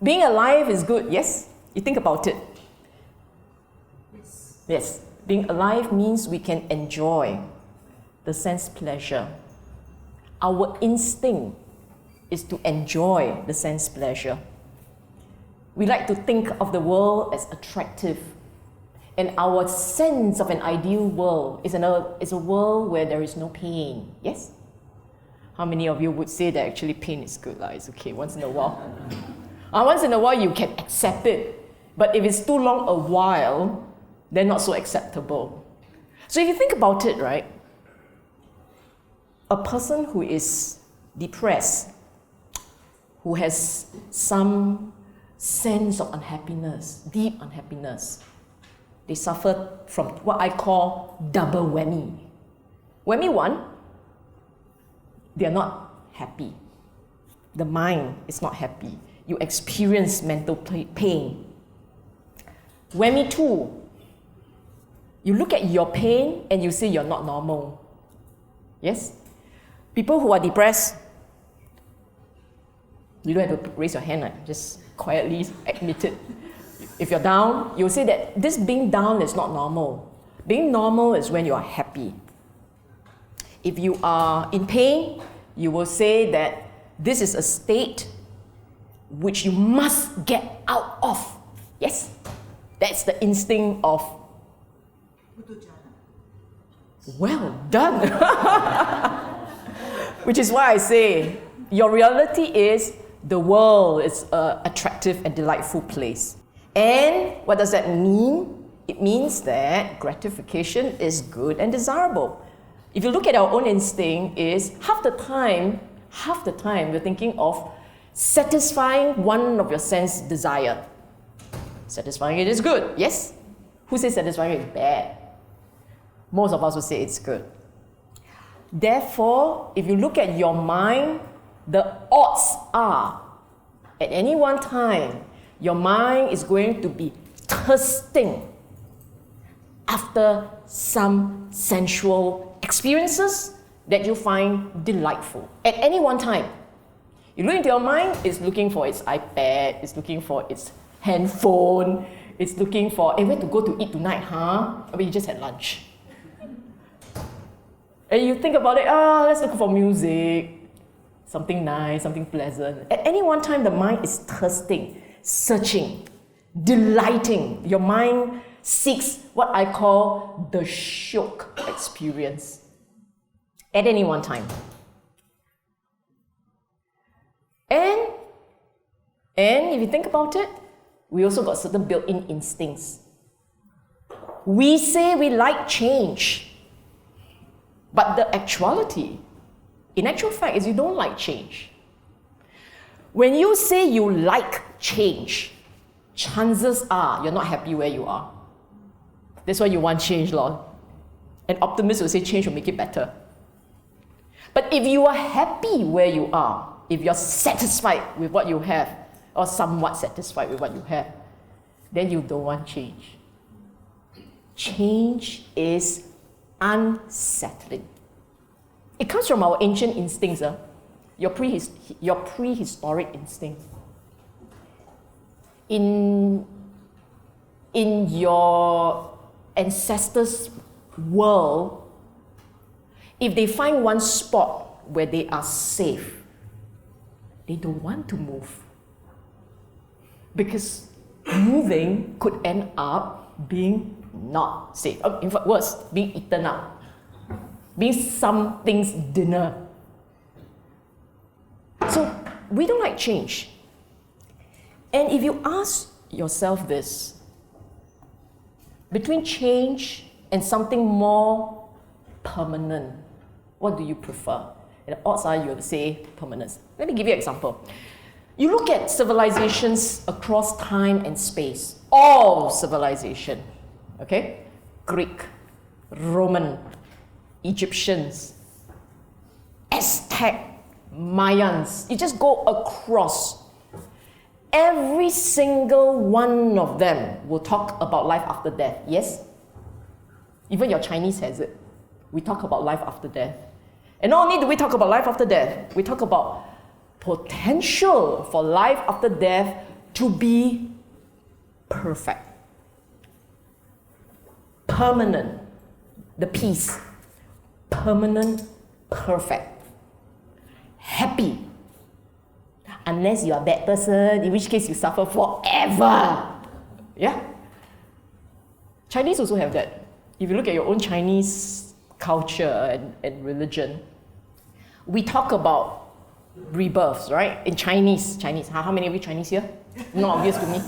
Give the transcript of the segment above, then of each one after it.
Being alive is good, yes? You think about it. Yes. Yes. Being alive means we can enjoy the sense pleasure. Our instinct is to enjoy the sense pleasure. We like to think of the world as attractive. And our sense of an ideal world is a world where there is no pain. Yes? How many of you would say that actually pain is good? It's okay once in a while. Once in a while you can accept it. But if it's too long a while, then not so acceptable. So if you think about it, right? A person who is depressed, who has some sense of unhappiness, deep unhappiness, they suffer from what I call double whammy. Whammy one, they are not happy. The mind is not happy. You experience mental pain. Whammy two, you look at your pain and you say you're not normal. Yes? People who are depressed, you don't have to raise your hand, right? Just quietly admit it. If you're down, you'll say that this being down is not normal. Being normal is when you are happy. If you are in pain, you will say that this is a state which you must get out of. Yes? That's the instinct of... Well done! Which is why I say, your reality is the world is an attractive and delightful place. And what does that mean? It means that gratification is good and desirable. If you look at our own instinct, is half the time we're thinking of satisfying one of your sense desire. Satisfying it is good, yes? Who says satisfying it is bad? Most of us will say it's good. Therefore, if you look at your mind, the odds are, at any one time, your mind is going to be thirsting after some sensual experiences that you find delightful. At any one time. You look into your mind, it's looking for its iPad, it's looking for its handphone, it's looking for, where to go to eat tonight, huh? I mean, you just had lunch. And you think about it, let's look for music, something nice, something pleasant. At any one time, the mind is thirsting, searching, delighting. Your mind seeks what I call the shock experience. At any one time. And if you think about it, we also got certain built-in instincts. We say we like change. But the actuality, in actual fact, is you don't like change. When you say you like change, chances are you're not happy where you are. That's why you want change, Lord. An optimist will say change will make it better. But if you are happy where you are, if you're satisfied with what you have, or somewhat satisfied with what you have, then you don't want change. Change is unsettling. It comes from our ancient instincts, your prehistoric instinct. In your ancestors' world, if they find one spot where they are safe, they don't want to move. Because moving could end up being not safe. In fact, worse, being eaten up. Being something's dinner. So, we don't like change. And if you ask yourself this, between change and something more permanent, what do you prefer? And the odds are you'll say permanence. Let me give you an example. You look at civilizations across time and space. All civilization. Okay? Greek, Roman, Egyptians, Aztec, Mayans. You just go across. Every single one of them will talk about life after death. Yes? Even your Chinese has it. We talk about life after death. And not only do we talk about life after death, we talk about potential for life after death to be perfect, permanent, the peace, permanent, perfect, happy. Unless you are a bad person, in which case you suffer forever. Yeah? Chinese also have that. If you look at your own Chinese culture and religion, we talk about rebirths, right? In Chinese. How many of you Chinese here? Not obvious to me.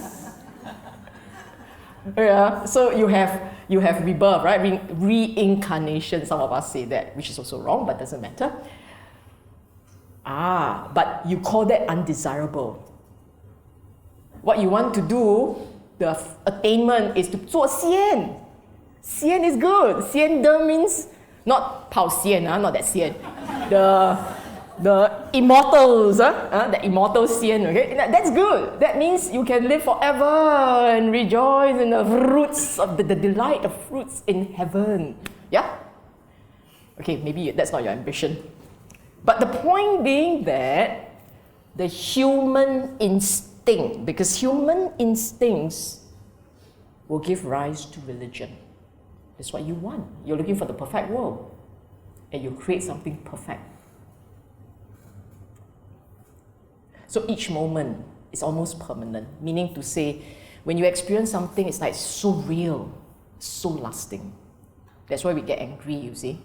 Yeah, so you have rebirth, right? Reincarnation, some of us say that, which is also wrong, but doesn't matter. But you call that undesirable. What you want to do, the attainment is to 做仙. Xian is good. Xian de means not 跑仙, not that xian. The immortals, the immortal xian, okay? That's good. That means you can live forever and rejoice in the fruits of the delight of fruits in heaven. Yeah? Okay, maybe that's not your ambition. But the point being that the human instinct, because human instincts will give rise to religion. That's what you want. You're looking for the perfect world, and you create something perfect. So each moment is almost permanent, meaning to say, when you experience something, it's like so real, so lasting. That's why we get angry, you see.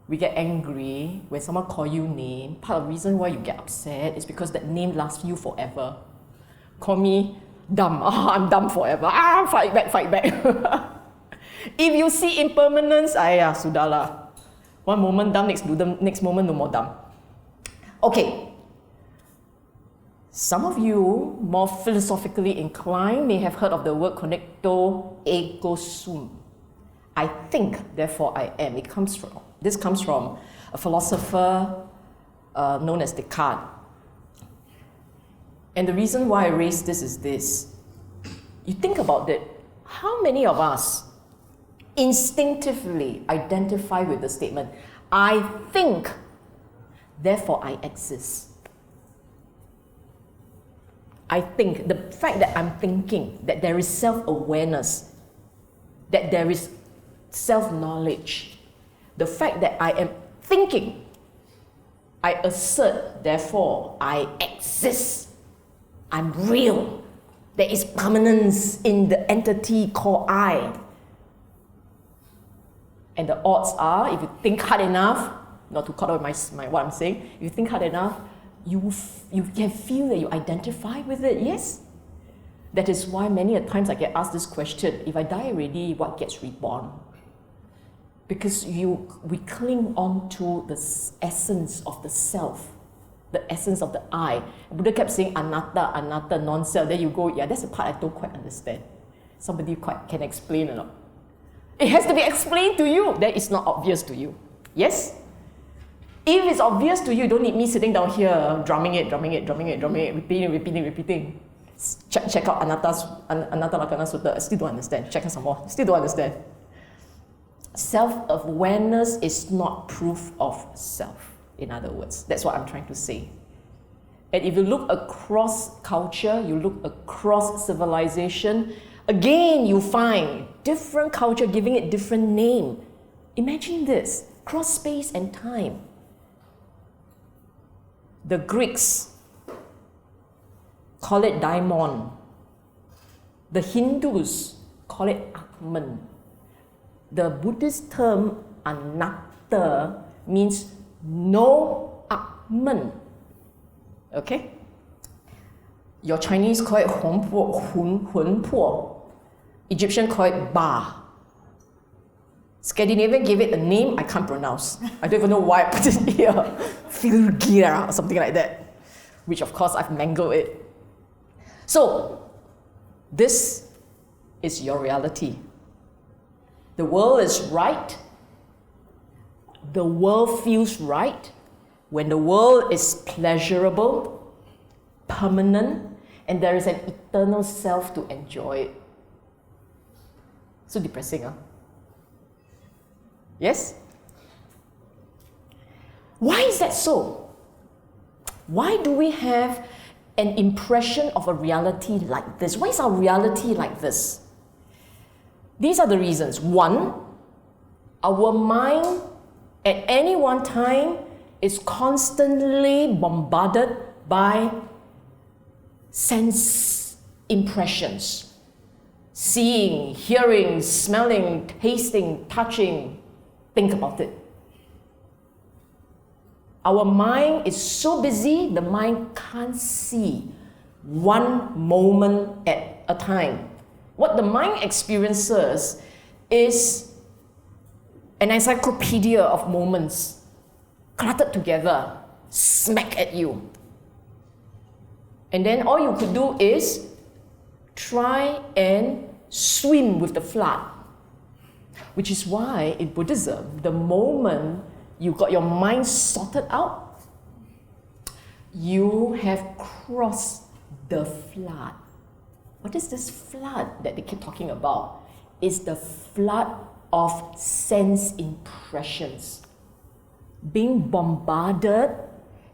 We get angry when someone calls you name. Part of the reason why you get upset is because that name lasts you forever. Call me dumb. I'm dumb forever. Fight back. If you see impermanence, sudahlah. One moment dumb, next moment no more dumb. Okay. Some of you, more philosophically inclined, may have heard of the word connecto ego sum. I think, therefore I am. This comes from a philosopher known as Descartes. And the reason why I raise this is this. You think about it, how many of us instinctively identify with the statement, I think, therefore I exist? I think, the fact that I'm thinking, that there is self-awareness, that there is self-knowledge, the fact that I am thinking, I assert, therefore I exist. I'm real. There is permanence in the entity called I. And the odds are, if you think hard enough, not to cut off my what I'm saying, if you think hard enough, you can feel that you identify with it, yes? That is why many a times I get asked this question, if I die already, what gets reborn? Because we cling on to the essence of the self, the essence of the I. Buddha kept saying anatta, non-self. Then you go, yeah, that's the part I don't quite understand. Somebody can explain or not? It has to be explained to you. That is not obvious to you. Yes? If it's obvious to you, don't need me sitting down here drumming it, repeating. Check out Anatta Lakkhana Sutta. Still don't understand. Check out some more. Still don't understand. Self-awareness is not proof of self, in other words. That's what I'm trying to say. And if you look across culture, you look across civilization, again you find different culture giving it different name. Imagine this, cross space and time. The Greeks call it daimon. The Hindus call it Atman. The Buddhist term anatta means no Atman. Okay? Your Chinese call it 魂魄. Egyptian call it Ba. Scandinavian gave it a name I can't pronounce. I don't even know why I put it here. Filgira or something like that. Which of course I've mangled it. So, this is your reality. The world is right. The world feels right. When the world is pleasurable, permanent, and there is an eternal self to enjoy it. So depressing, huh? Yes? Why is that so? Why do we have an impression of a reality like this. Why is our reality like this? These are the reasons. One, our mind at any one time is constantly bombarded by sense impressions. Seeing, hearing, smelling, tasting, touching. Think about it. Our mind is so busy, the mind can't see one moment at a time. What the mind experiences is an encyclopedia of moments cluttered together, smack at you. And then all you could do is try and swim with the flood. Which is why in Buddhism, the moment you got your mind sorted out, you have crossed the flood. What is this flood that they keep talking about? It's the flood of sense impressions. Being bombarded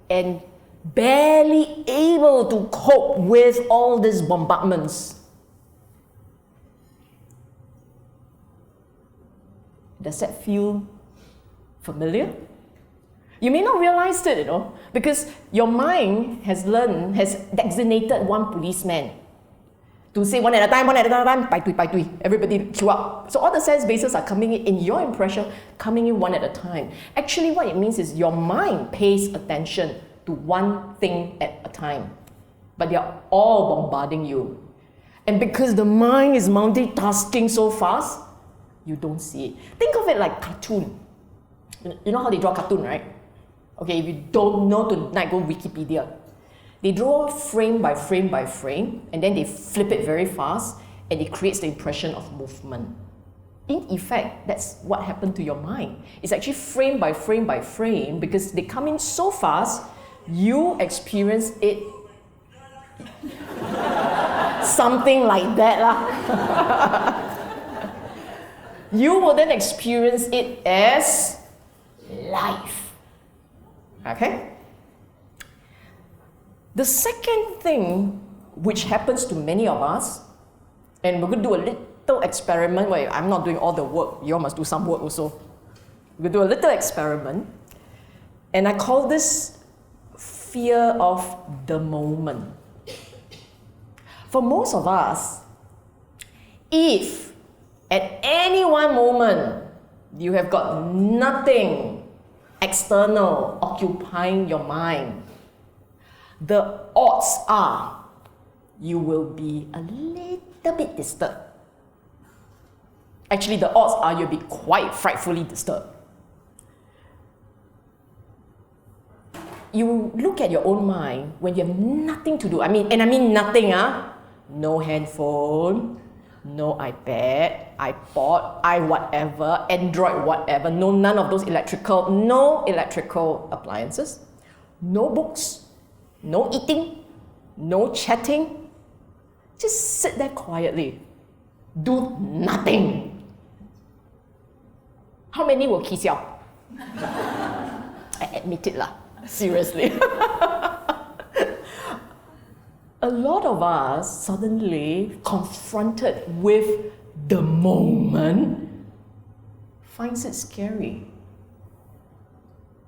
and barely able to cope with all these bombardments. Does that feel familiar? You may not realize it, because your mind has designated one policeman to say one at a time, bai tui, everybody queue up. So all the sense bases are coming in your impression, coming in one at a time. Actually, what it means is your mind pays attention to one thing at a time, but they're all bombarding you. And because the mind is multitasking so fast, you don't see it. Think of it like cartoon. You know how they draw cartoon, right? Okay, if you don't know, tonight go Wikipedia. They draw frame by frame by frame, and then they flip it very fast, and it creates the impression of movement. In effect, that's what happened to your mind. It's actually frame by frame by frame, because they come in so fast, you experience it something like that lah. You will then experience it as life. Okay? The second thing which happens to many of us, and we're going to do a little experiment where I'm not doing all the work, you all must do some work also. We're going to do a little experiment, and I call this fear of the moment. For most of us, if at any one moment you have got nothing external occupying your mind, the odds are you will be a little bit disturbed. Actually, the odds are you'll be quite frightfully disturbed. You look at your own mind when you have nothing to do. I mean nothing, no handphone, no iPad, iPod, whatever, Android, whatever, none of those no electrical appliances, no books, no eating, no chatting. Just sit there quietly. Do nothing. How many will kiss you? I admit it lah. Seriously. A lot of us suddenly confronted with the moment finds it scary.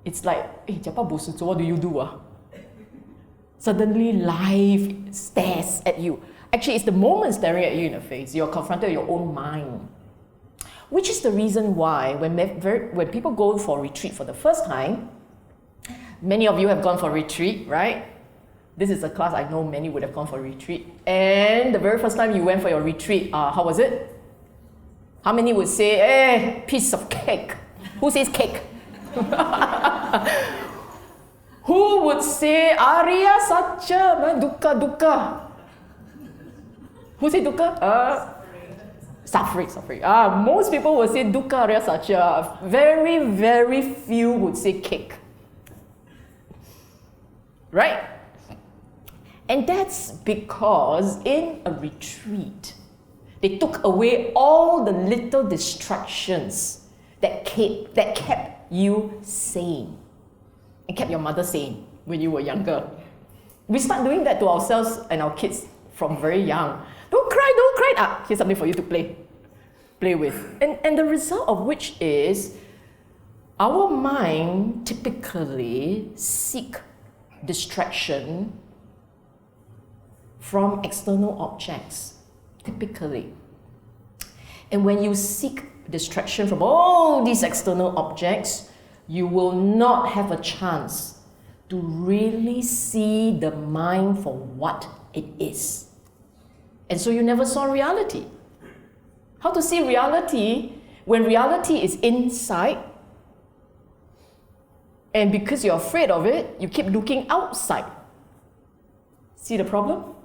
It's like, hey, what do you do? Suddenly life stares at you. Actually, it's the moment staring at you in the face. You're confronted with your own mind. Which is the reason why when people go for retreat for the first time, many of you have gone for retreat, right? This is a class I know many would have gone for retreat. And the very first time you went for your retreat, how was it? How many would say, piece of cake? Who says cake? Who would say, Arya Satya, dukkha? Who say dukkha? Suffering. Most people would say dukkha, Arya Satya. Very, very few would say cake. Right? And that's because in a retreat, they took away all the little distractions that kept you sane and kept your mother sane when you were younger. We start doing that to ourselves and our kids from very young. Don't cry, don't cry. Ah, here's something for you to play with. And the result of which is our mind typically seek distraction from external objects, typically. And when you seek distraction from all these external objects, you will not have a chance to really see the mind for what it is. And so you never saw reality. How to see reality when reality is inside, and because you're afraid of it, you keep looking outside. See the problem?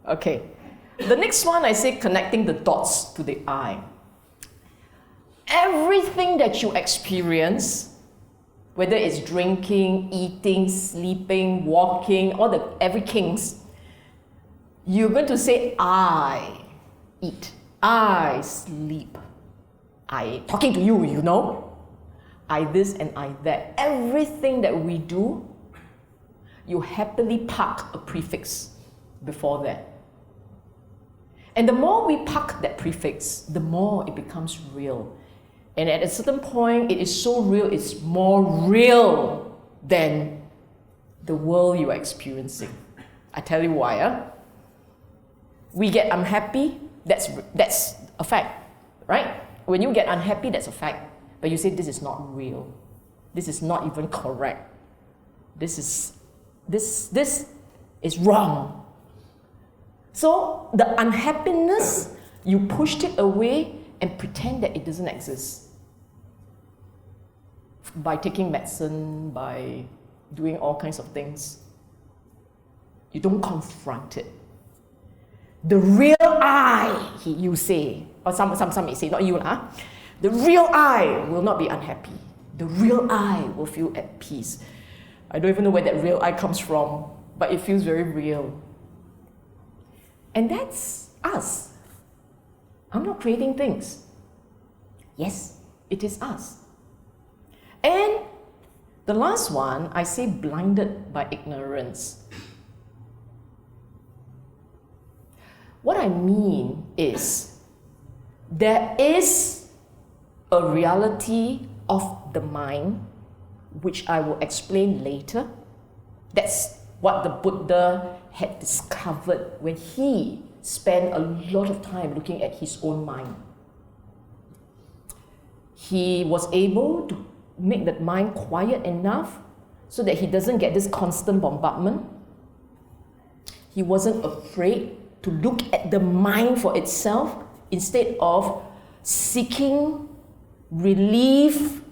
Okay. The next one, I say connecting the dots to the I. Everything that you experience, whether it's drinking, eating, sleeping, walking, every kings, you're going to say, I eat, I sleep, I talking to you, you know, I this and I that. Everything that we do, you happily park a prefix before that. And the more we park that prefix, the more it becomes real. And at a certain point, it is so real, it's more real than the world you are experiencing. I tell you why. We get unhappy, that's a fact, right? When you get unhappy, that's a fact. But you say, this is not real. This is not even correct. This is wrong. So the unhappiness, you pushed it away and pretend that it doesn't exist. By taking medicine, by doing all kinds of things. You don't confront it. The real I, you say, or some may say, not you, the real I will not be unhappy. The real I will feel at peace. I don't even know where that real I comes from, but it feels very real. And that's us. I'm not creating things. Yes, it is us. And the last one, I say blinded by ignorance. What I mean is, there is a reality of the mind, which I will explain later. That's what the Buddha had discovered when he spent a lot of time looking at his own mind. He was able to make that mind quiet enough so that he doesn't get this constant bombardment. He wasn't afraid to look at the mind for itself instead of seeking relief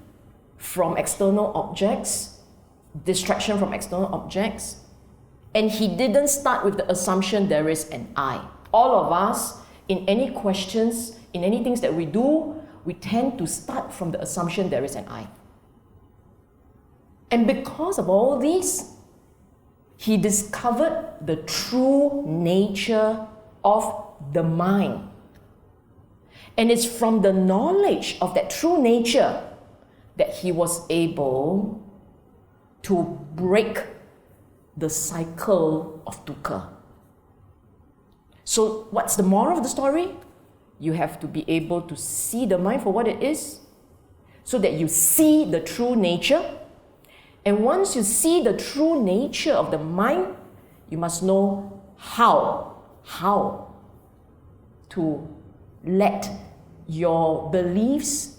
from external objects, distraction from external objects. And he didn't start with the assumption there is an I. All of us, in any questions, in any things that we do, we tend to start from the assumption there is an I. And because of all these, he discovered the true nature of the mind. And it's from the knowledge of that true nature that he was able to break the cycle of dukkha. So what's the moral of the story? You have to be able to see the mind for what it is, so that you see the true nature. And once you see the true nature of the mind, you must know how to let your beliefs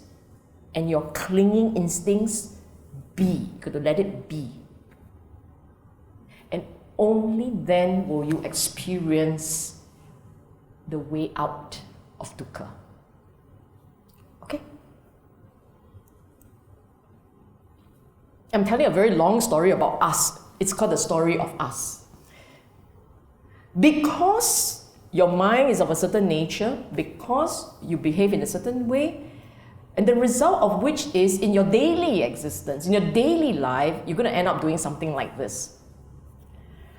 and your clinging instincts be. You got to let it be. And only then will you experience the way out of dukkha. Okay? I'm telling a very long story about us. It's called the story of us. Because your mind is of a certain nature, because you behave in a certain way, and the result of which is in your daily existence, in your daily life, you're going to end up doing something like this.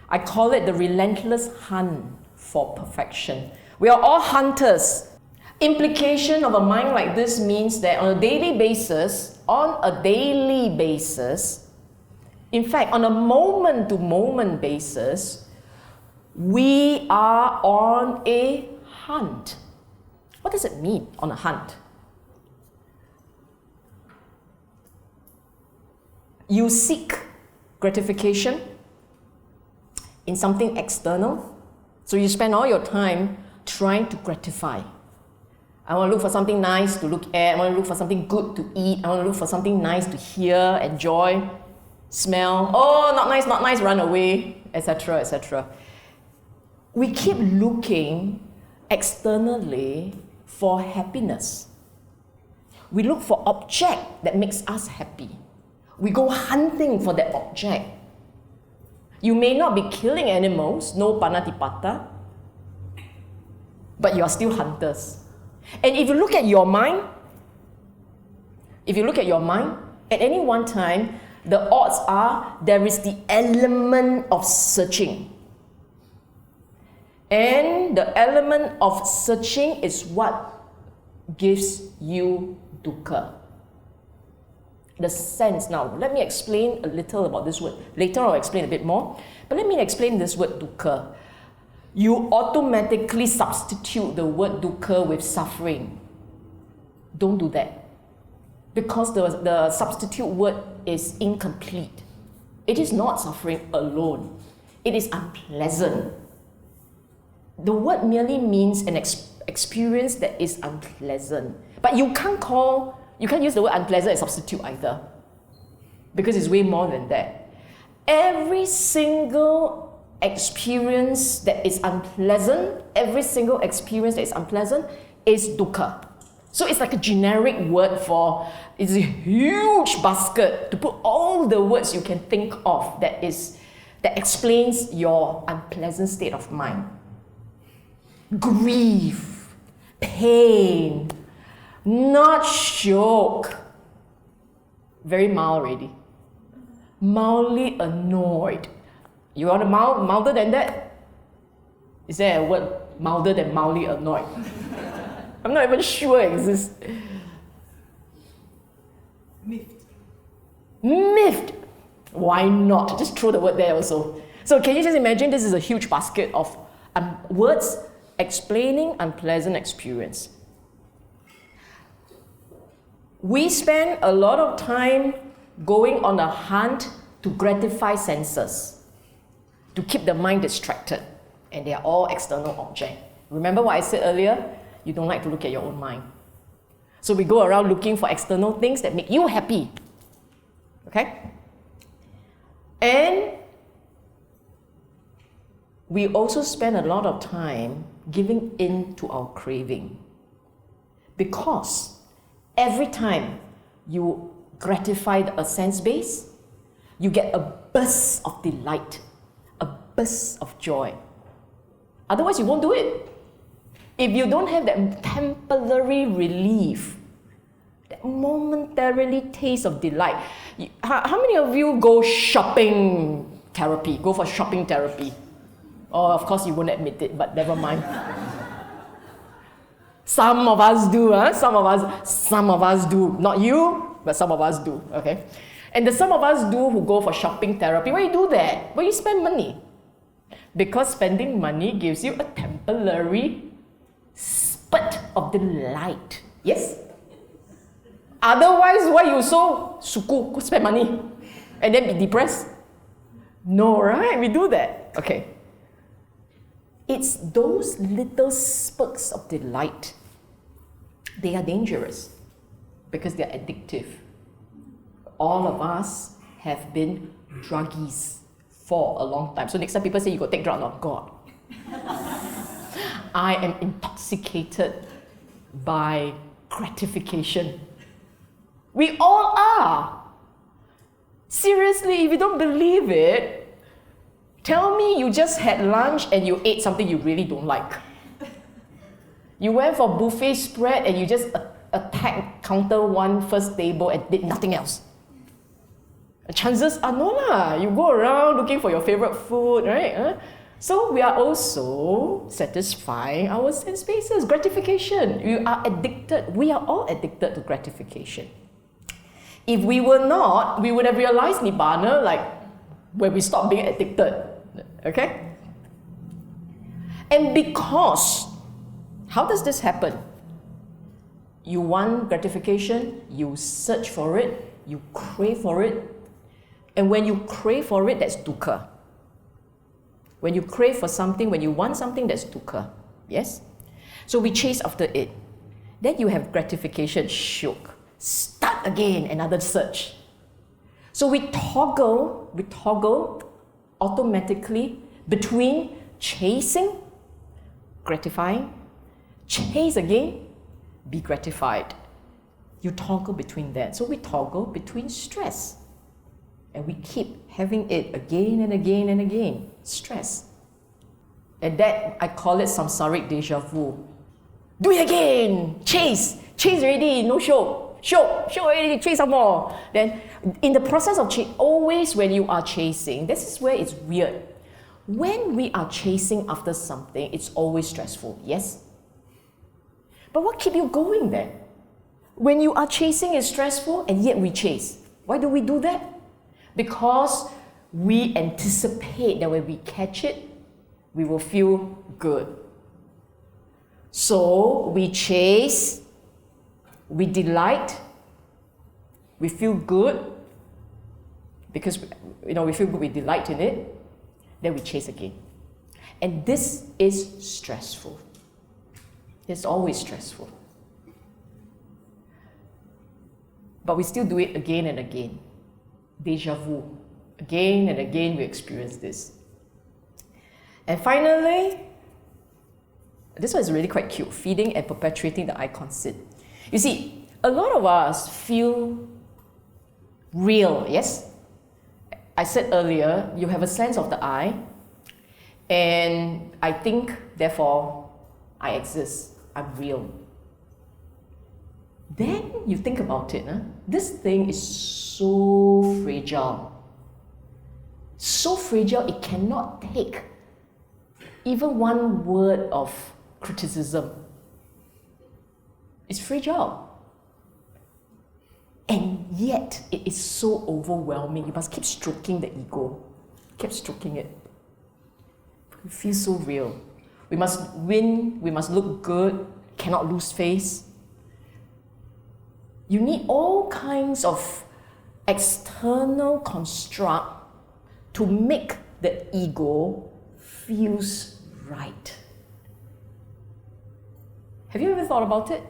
I call it the relentless hunt for perfection. We are all hunters. Implication of a mind like this means that on a daily basis, In fact, on a moment-to-moment basis, we are on a hunt. What does it mean, on a hunt? You seek gratification in something external, so you spend all your time trying to gratify. I want to look for something nice to look at, I want to look for something good to eat, I want to look for something nice to hear, enjoy, smell. Oh, not nice, run away, etc., etc. We keep looking externally for happiness. We look for object that makes us happy. We go hunting for that object. You may not be killing animals, no panatipata, but you are still hunters. And if you look at your mind, at any one time, the odds are there is the element of searching. And the element of searching is what gives you dukkha. The sense. Now, let me explain a little about this word. Later I'll explain a bit more. But let me explain this word dukkha. You automatically substitute the word dukkha with suffering. Don't do that. Because the substitute word is incomplete. It is not suffering alone. It is unpleasant. The word merely means an experience that is unpleasant. But you can't use the word unpleasant as substitute either. Because it's way more than that. Every single experience that is unpleasant is dukkha. So it's like a generic word it's a huge basket to put all the words you can think of that explains your unpleasant state of mind. Grief, pain, not shock. Very mild already. Mildly annoyed. You want a milder than that? Is there a word milder than mildly annoyed? I'm not even sure it exists. Miffed. Why not? Just throw the word there also. So can you just imagine this is a huge basket of words explaining unpleasant experience. We spend a lot of time going on a hunt to gratify senses, to keep the mind distracted, and they are all external objects. Remember what I said earlier? You don't like to look at your own mind. So we go around looking for external things that make you happy. Okay? And we also spend a lot of time giving in to our craving. Because every time you gratify a sense base, you get a burst of delight, a burst of joy. Otherwise, you won't do it. If you don't have that temporary relief, that momentarily taste of delight. How many of you go shopping therapy? Go for shopping therapy? Oh, of course you won't admit it, but never mind. Some of us do, huh? Some of us do. Not you, but some of us do, okay? And the some of us do who go for shopping therapy, why you do that? Why you spend money? Because spending money gives you a temporary spurt of delight. Yes? Otherwise, why you so suku, go spend money and then be depressed? No, right? We do that. Okay. It's those little spurts of delight. They are dangerous because they are addictive. All of us have been druggies for a long time. So next time people say you go take drug, not God. I am intoxicated by gratification. We all are. Seriously, if you don't believe it, tell me you just had lunch and you ate something you really don't like. You went for buffet spread and you just attacked counter one first table and did nothing else. Chances are no lah. You go around looking for your favorite food, right? So we are also satisfying our sense bases, gratification. We are all addicted to gratification. If we were not, we would have realized Nibbana like when we stop being addicted. Okay? And because, how does this happen? You want gratification, you search for it, you crave for it, and when you crave for it, that's dukkha. When you crave for something, when you want something, that's dukkha. Yes? So we chase after it. Then you have gratification, shook. Start again, another search. So we toggle automatically between chasing, gratifying, chase again, be gratified. You toggle between that. So we toggle between stress. And we keep having it again and again and again. Stress. And that, I call it samsaric deja vu. Do it again! Chase already, no show already, chase some more. Then, in the process of always when you are chasing, this is where it's weird. When we are chasing after something, it's always stressful, yes? But what keeps you going then? When you are chasing, it's stressful, and yet we chase. Why do we do that? Because we anticipate that when we catch it, we will feel good. So we chase, we delight, we feel good, because we feel good, we delight in it, then we chase again. And this is stressful. It's always stressful. But we still do it again and again. Deja vu. Again and again we experience this. And finally, this one is really quite cute, feeding and perpetuating the icon sin. You see, a lot of us feel real, yes? I said earlier, you have a sense of the I, and I think, therefore, I exist, I'm real. Then you think about it, this thing is so fragile. So fragile, it cannot take even one word of criticism. It's fragile. And yet, it is so overwhelming. You must keep stroking the ego. Keep stroking it. It feels so real. We must win, we must look good, cannot lose face. You need all kinds of external construct to make the ego feels right. Have you ever thought about it?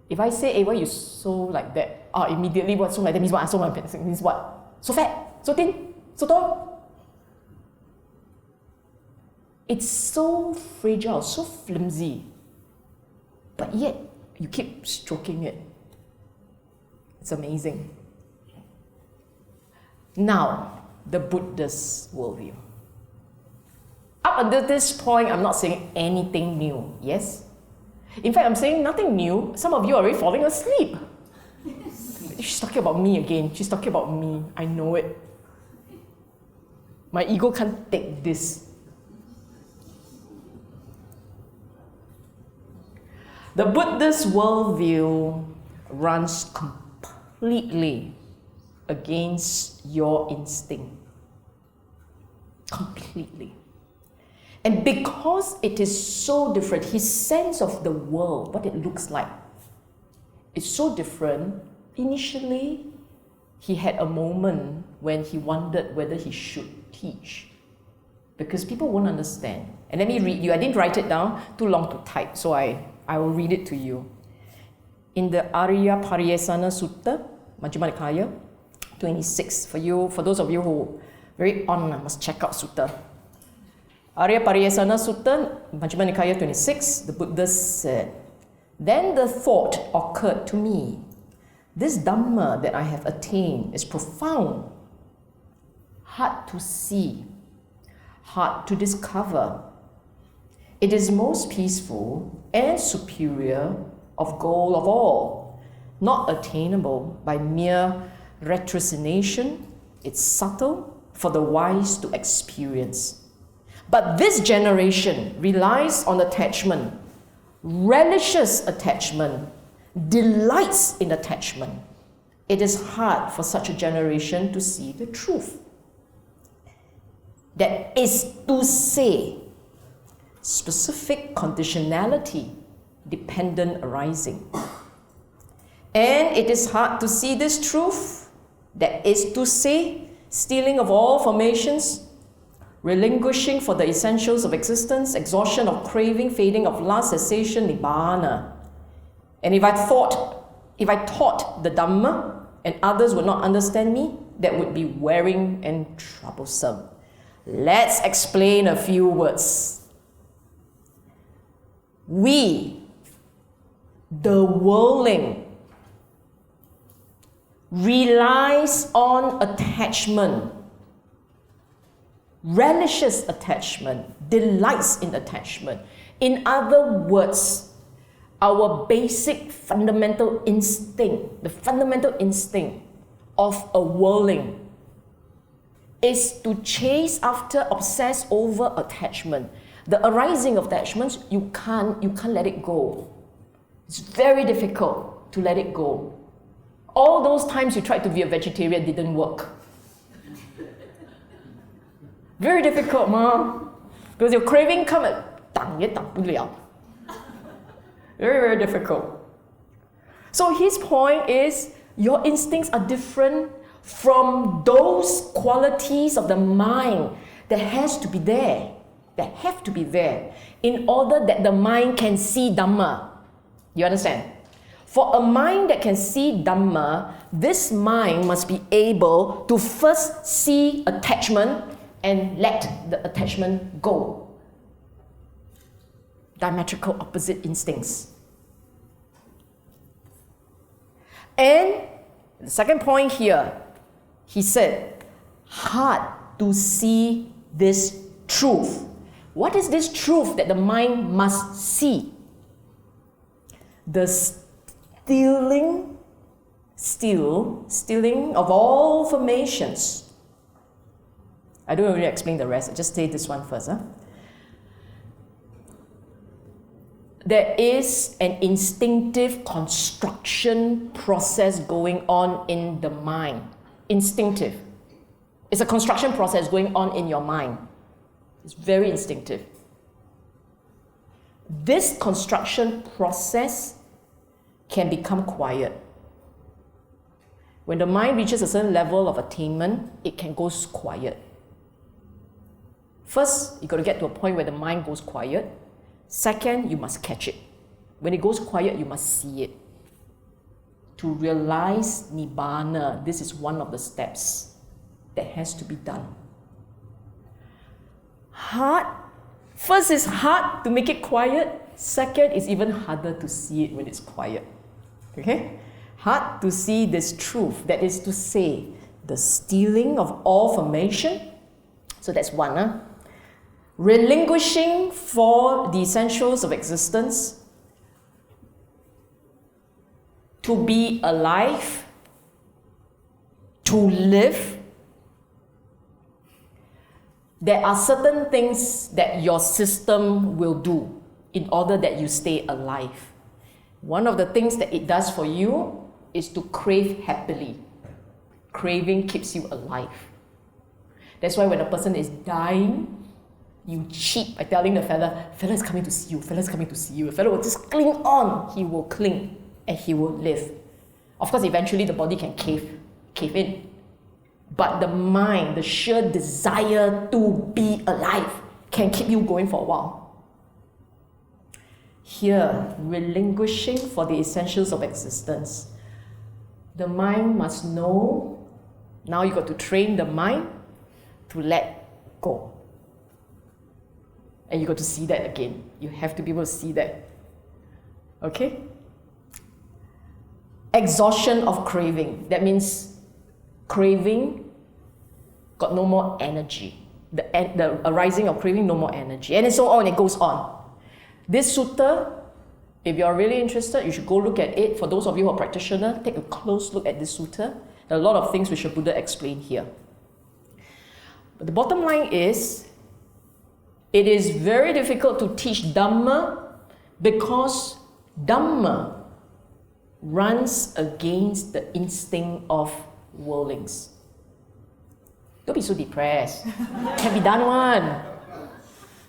If I say, hey, why are you so like that? Immediately what so like that means what? So like that means what? So fat? So thin? So tall? It's so fragile, so flimsy. But yet, you keep stroking it. It's amazing. Now, the Buddhist worldview. Up until this point, I'm not saying anything new, yes? In fact, I'm saying nothing new. Some of you are already falling asleep. She's talking about me again. She's talking about me. I know it. My ego can't take this. The Buddhist worldview runs completely against your instinct. Completely. And because it is so different, his sense of the world, what it looks like, is so different. Initially, he had a moment when he wondered whether he should teach, because people won't understand. And let me read you. I didn't write it down, too long to type, so I will read it to you. In the Arya Pariyesana Sutta, Majjhima Nikaya, 26. For those of you who very on, must check out Sutta. Arya Pariyesana Sutta, Majjhima Nikaya 26, the Buddha said, "Then the thought occurred to me, this Dhamma that I have attained is profound, hard to see, hard to discover. It is most peaceful and superior of goal of all, not attainable by mere ratiocination. It's subtle for the wise to experience. But this generation relies on attachment, relishes attachment, delights in attachment. It is hard for such a generation to see the truth." that is to say, specific conditionality, dependent arising. And it is hard to see this truth, that is to say, stealing of all formations, relinquishing for the essentials of existence, exhaustion of craving, fading of lust, cessation, nibbana. And if I taught the Dhamma and others would not understand me, that would be wearing and troublesome. Let's explain a few words. We, the worldling, relies on attachment, relishes attachment, delights in attachment. In other words, our basic fundamental instinct, the fundamental instinct of a worldling is to chase after, obsess over attachment. The arising of attachments, you can't let it go. It's very difficult to let it go. All those times you tried to be a vegetarian didn't work. Very difficult, Mom. Because your craving come at 挡也挡不了. Very, very difficult. So his point is, your instincts are different from those qualities of the mind that has to be there, that have to be there, in order that the mind can see Dhamma. You understand? For a mind that can see Dhamma, this mind must be able to first see attachment and let the attachment go. Diametrical opposite instincts. And the second point here, he said, hard to see this truth. What is this truth that the mind must see? The stealing of all formations. I don't really explain the rest, I just say this one first. There is an instinctive construction process going on in the mind. Instinctive. It's a construction process going on in your mind. It's very instinctive. This construction process can become quiet. When the mind reaches a certain level of attainment, it can go quiet. First, you've got to get to a point where the mind goes quiet. Second, you must catch it. When it goes quiet, you must see it. To realize Nibbana, this is one of the steps that has to be done. Hard. First, it's hard to make it quiet. Second, it's even harder to see it when it's quiet. Okay? Hard to see this truth, that is to say, the stealing of all formation. So that's one. Relinquishing for the essentials of existence, to be alive, to live. There are certain things that your system will do in order that you stay alive. One of the things that it does for you is to crave happily. Craving keeps you alive. That's why when a person is dying, you cheat by telling the fella is coming to see you, fella's coming to see you. The fella will just cling on. He will cling and he will live. Of course, eventually the body can cave in. But the mind, the sheer desire to be alive can keep you going for a while. Here, relinquishing for the essentials of existence. The mind must know. Now you got to train the mind to let go. And you got to see that again. You have to be able to see that. Okay? Exhaustion of craving. That means craving got no more energy. The arising of craving, no more energy. And so on, it goes on. This sutta, if you're really interested, you should go look at it. For those of you who are practitioners, take a close look at this sutta. There are a lot of things which the Buddha explained here. But the bottom line is, it is very difficult to teach Dhamma because Dhamma runs against the instinct of worldlings. Don't be so depressed. Can be done one.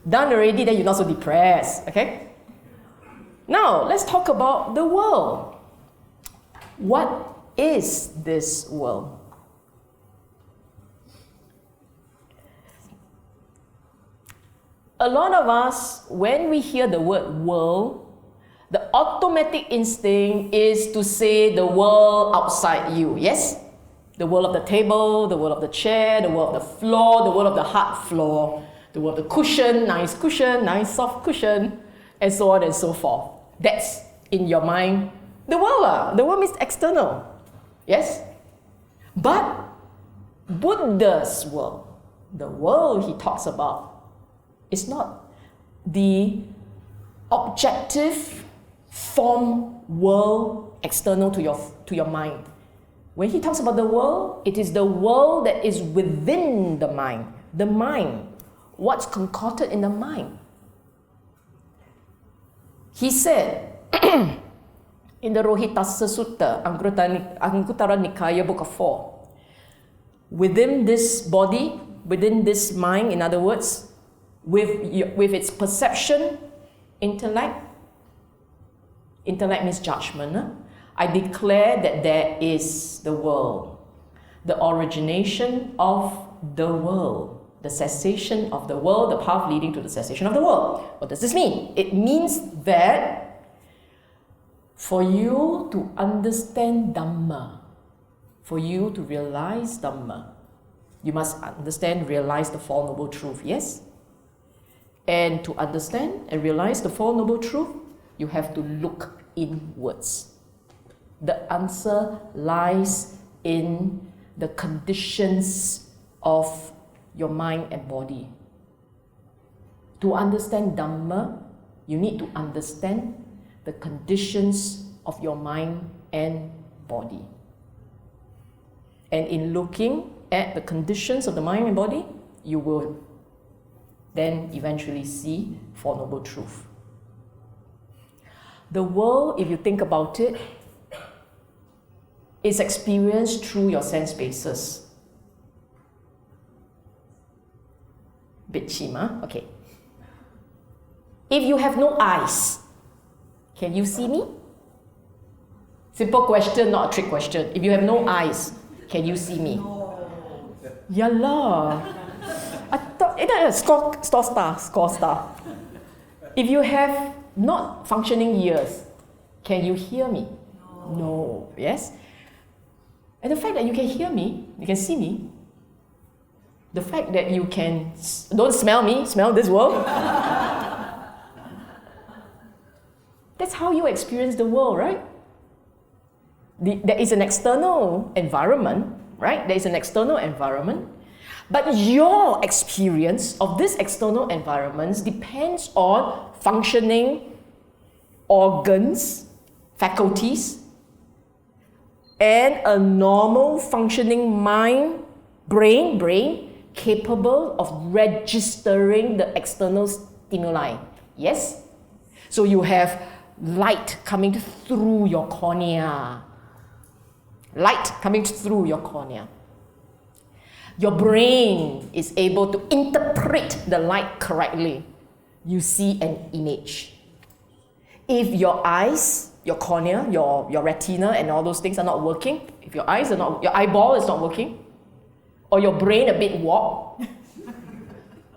Done already, then you're not so depressed. Okay? Now, let's talk about the world. What is this world? A lot of us, when we hear the word world, the automatic instinct is to say the world outside you, yes? The world of the table, the world of the chair, the world of the floor, the world of the hard floor, the world of the cushion, nice soft cushion, and so on and so forth. That's in your mind the world. The world means external, yes? But Buddha's world, the world he talks about, is not the objective form world external to your mind. When he talks about the world, it is the world that is within the mind. The mind, what's concocted in the mind. He said in the Rohitassa Sutta, Anguttara Nikaya, Book of 4, within this body, within this mind, in other words, with its perception, intellect means judgment. I declare that there is the world, the origination of the world, the cessation of the world, the path leading to the cessation of the world. What does this mean? It means that for you to understand Dhamma, for you to realize Dhamma, you must understand, realize the Four Noble Truths, yes? And to understand and realize the Four Noble Truths, you have to look inwards. The answer lies in the conditions of your mind and body. To understand Dhamma, you need to understand the conditions of your mind and body. And in looking at the conditions of the mind and body, you will then eventually see Four Noble Truths. The world, if you think about it, is experienced through your sense bases. Bit chim, huh? Okay. If you have no eyes, can you see me? Simple question, not a trick question. If you have no eyes, can you see me? Yallah. I thought score star. If you have not functioning ears, can you hear me? No. Yes? And the fact that you can hear me, you can see me, the fact that you can, don't smell me, smell this world. That's how you experience the world, right? There is an external environment, right? There is an external environment. But your experience of this external environment depends on functioning organs, faculties, and a normal functioning mind, brain capable of registering the external stimuli. Yes? So you have light coming through your cornea. Light coming through your cornea. Your brain is able to interpret the light correctly. You see an image. If your eyes, your cornea, your retina and all those things are not working, if your eyes are not, your eyeball is not working, or your brain a bit warped,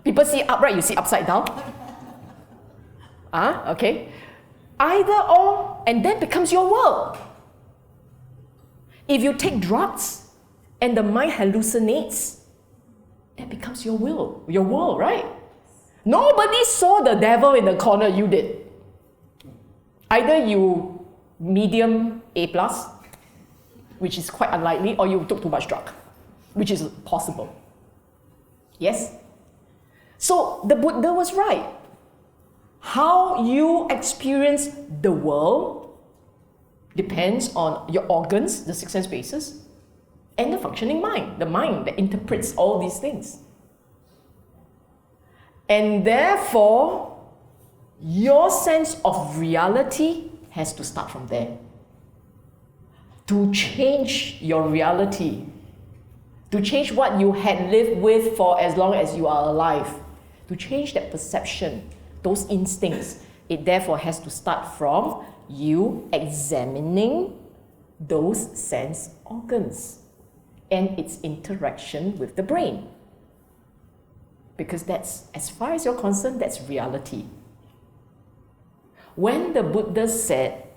people see upright, you see upside down. Okay. Either or, and that becomes your world. If you take drugs and the mind hallucinates, that becomes your world, right? Nobody saw the devil in the corner, you did. Either you medium A+, which is quite unlikely, or you took too much drug, which is possible. Yes? So the Buddha was right. How you experience the world depends on your organs, the six sense bases, and the functioning mind, the mind that interprets all these things. And therefore, your sense of reality has to start from there. To change your reality, to change what you had lived with for as long as you are alive, to change that perception, those instincts. It therefore has to start from you examining those sense organs and its interaction with the brain. Because that's, as far as you're concerned, that's reality. When the Buddha said,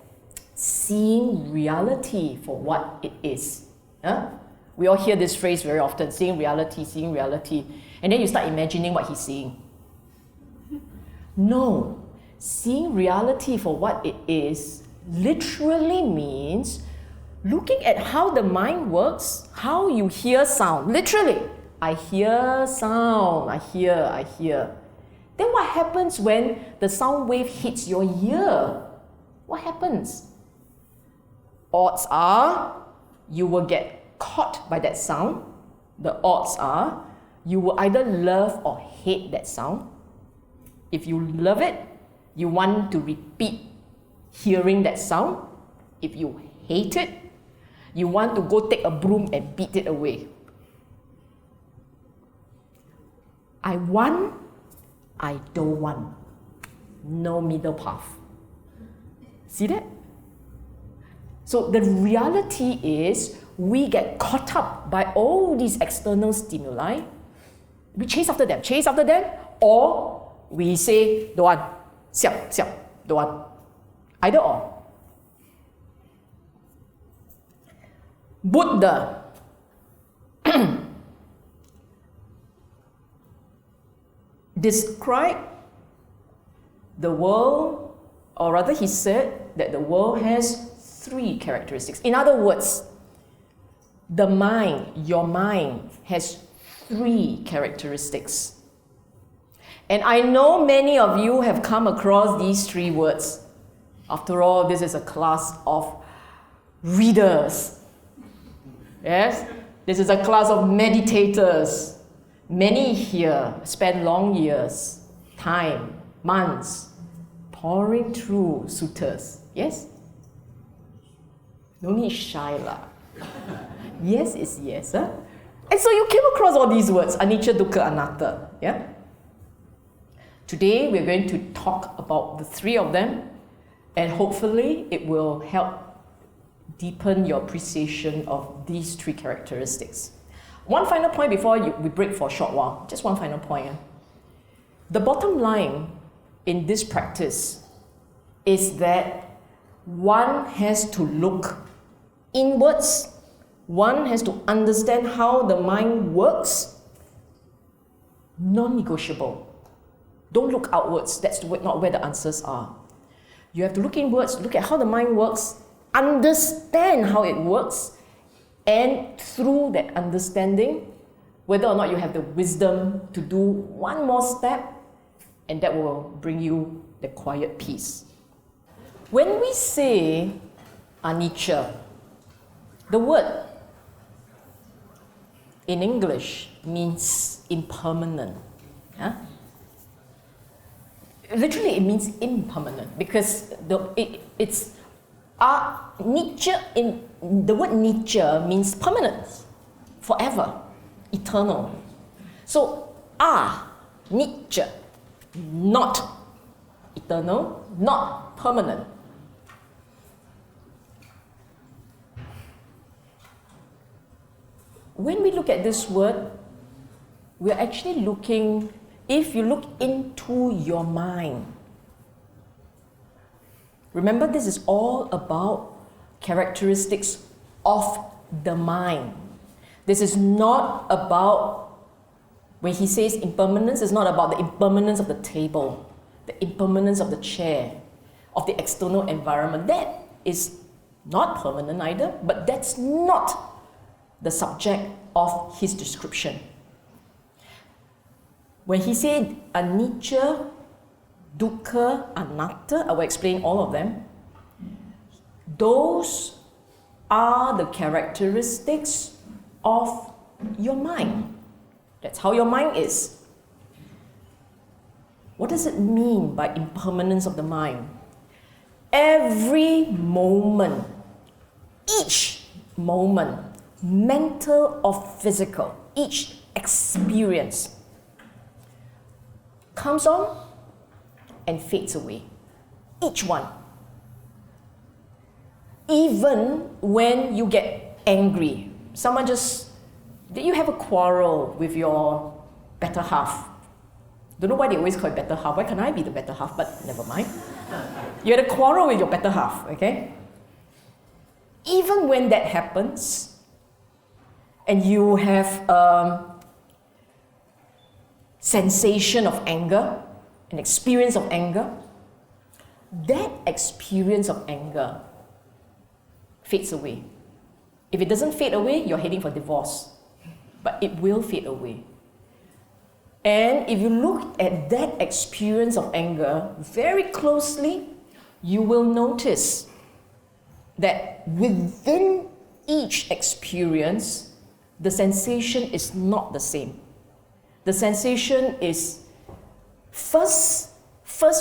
seeing reality for what it is, we all hear this phrase very often, seeing reality, and then you start imagining what he's seeing. No, seeing reality for what it is literally means looking at how the mind works, how you hear sound. Literally, I hear sound, I hear. Then what happens when the sound wave hits your ear? What happens? Odds are you will get caught by that sound. The odds are you will either love or hate that sound. If you love it, you want to repeat hearing that sound. If you hate it, you want to go take a broom and beat it away. I want, I don't want. No middle path. See that? So the reality is we get caught up by all these external stimuli. We chase after them, or we say, don't want, siap, don't want. Either or. Buddha described the world, or rather he said that the world has 3 characteristics. In other words, the mind, your mind, has 3 characteristics. And I know many of you have come across these 3 words. After all, this is a class of readers. Yes? This is a class of meditators. Many here spend long years, time, months, pouring through suttas. Yes? No need shy lah. Yes is yes. Huh? And so you came across all these words, anicca, dukkha, anatta. Yeah? Today we're going to talk about the 3 of them, and hopefully it will help deepen your appreciation of these 3 characteristics. One final point before we break for a short while. Just one final point. The bottom line in this practice is that one has to look inwards. One has to understand how the mind works. Non-negotiable. Don't look outwards. That's not where the answers are. You have to look inwards, look at how the mind works, understand how it works, and through that understanding, whether or not you have the wisdom to do one more step, and that will bring you the quiet peace. When we say anicca, the word in English means impermanent. Yeah? Literally, it means impermanent because it's nature. In the word nature means permanence, forever, eternal. So nature, not eternal, not permanent. When we look at this word, we're actually looking, if you look into your mind. Remember, this is all about characteristics of the mind. This is not about, when he says impermanence, it's not about the impermanence of the table, the impermanence of the chair, of the external environment. That is not permanent either, but that's not the subject of his description. When he said anicca, dukkha, anatta, I will explain all of them. Those are the characteristics of your mind. That's how your mind is. What does it mean by impermanence of the mind? Every moment, each moment mental or physical, each experience comes on and fades away. Each one. Even when you get angry, did you have a quarrel with your better half? Don't know why they always call it better half. Why can't I be the better half? But never mind. You had a quarrel with your better half, okay? Even when that happens, and you have sensation of anger, an experience of anger, that experience of anger fades away. If it doesn't fade away, you're heading for divorce. But it will fade away. And if you look at that experience of anger very closely, you will notice that within each experience, the sensation is not the same. The sensation is first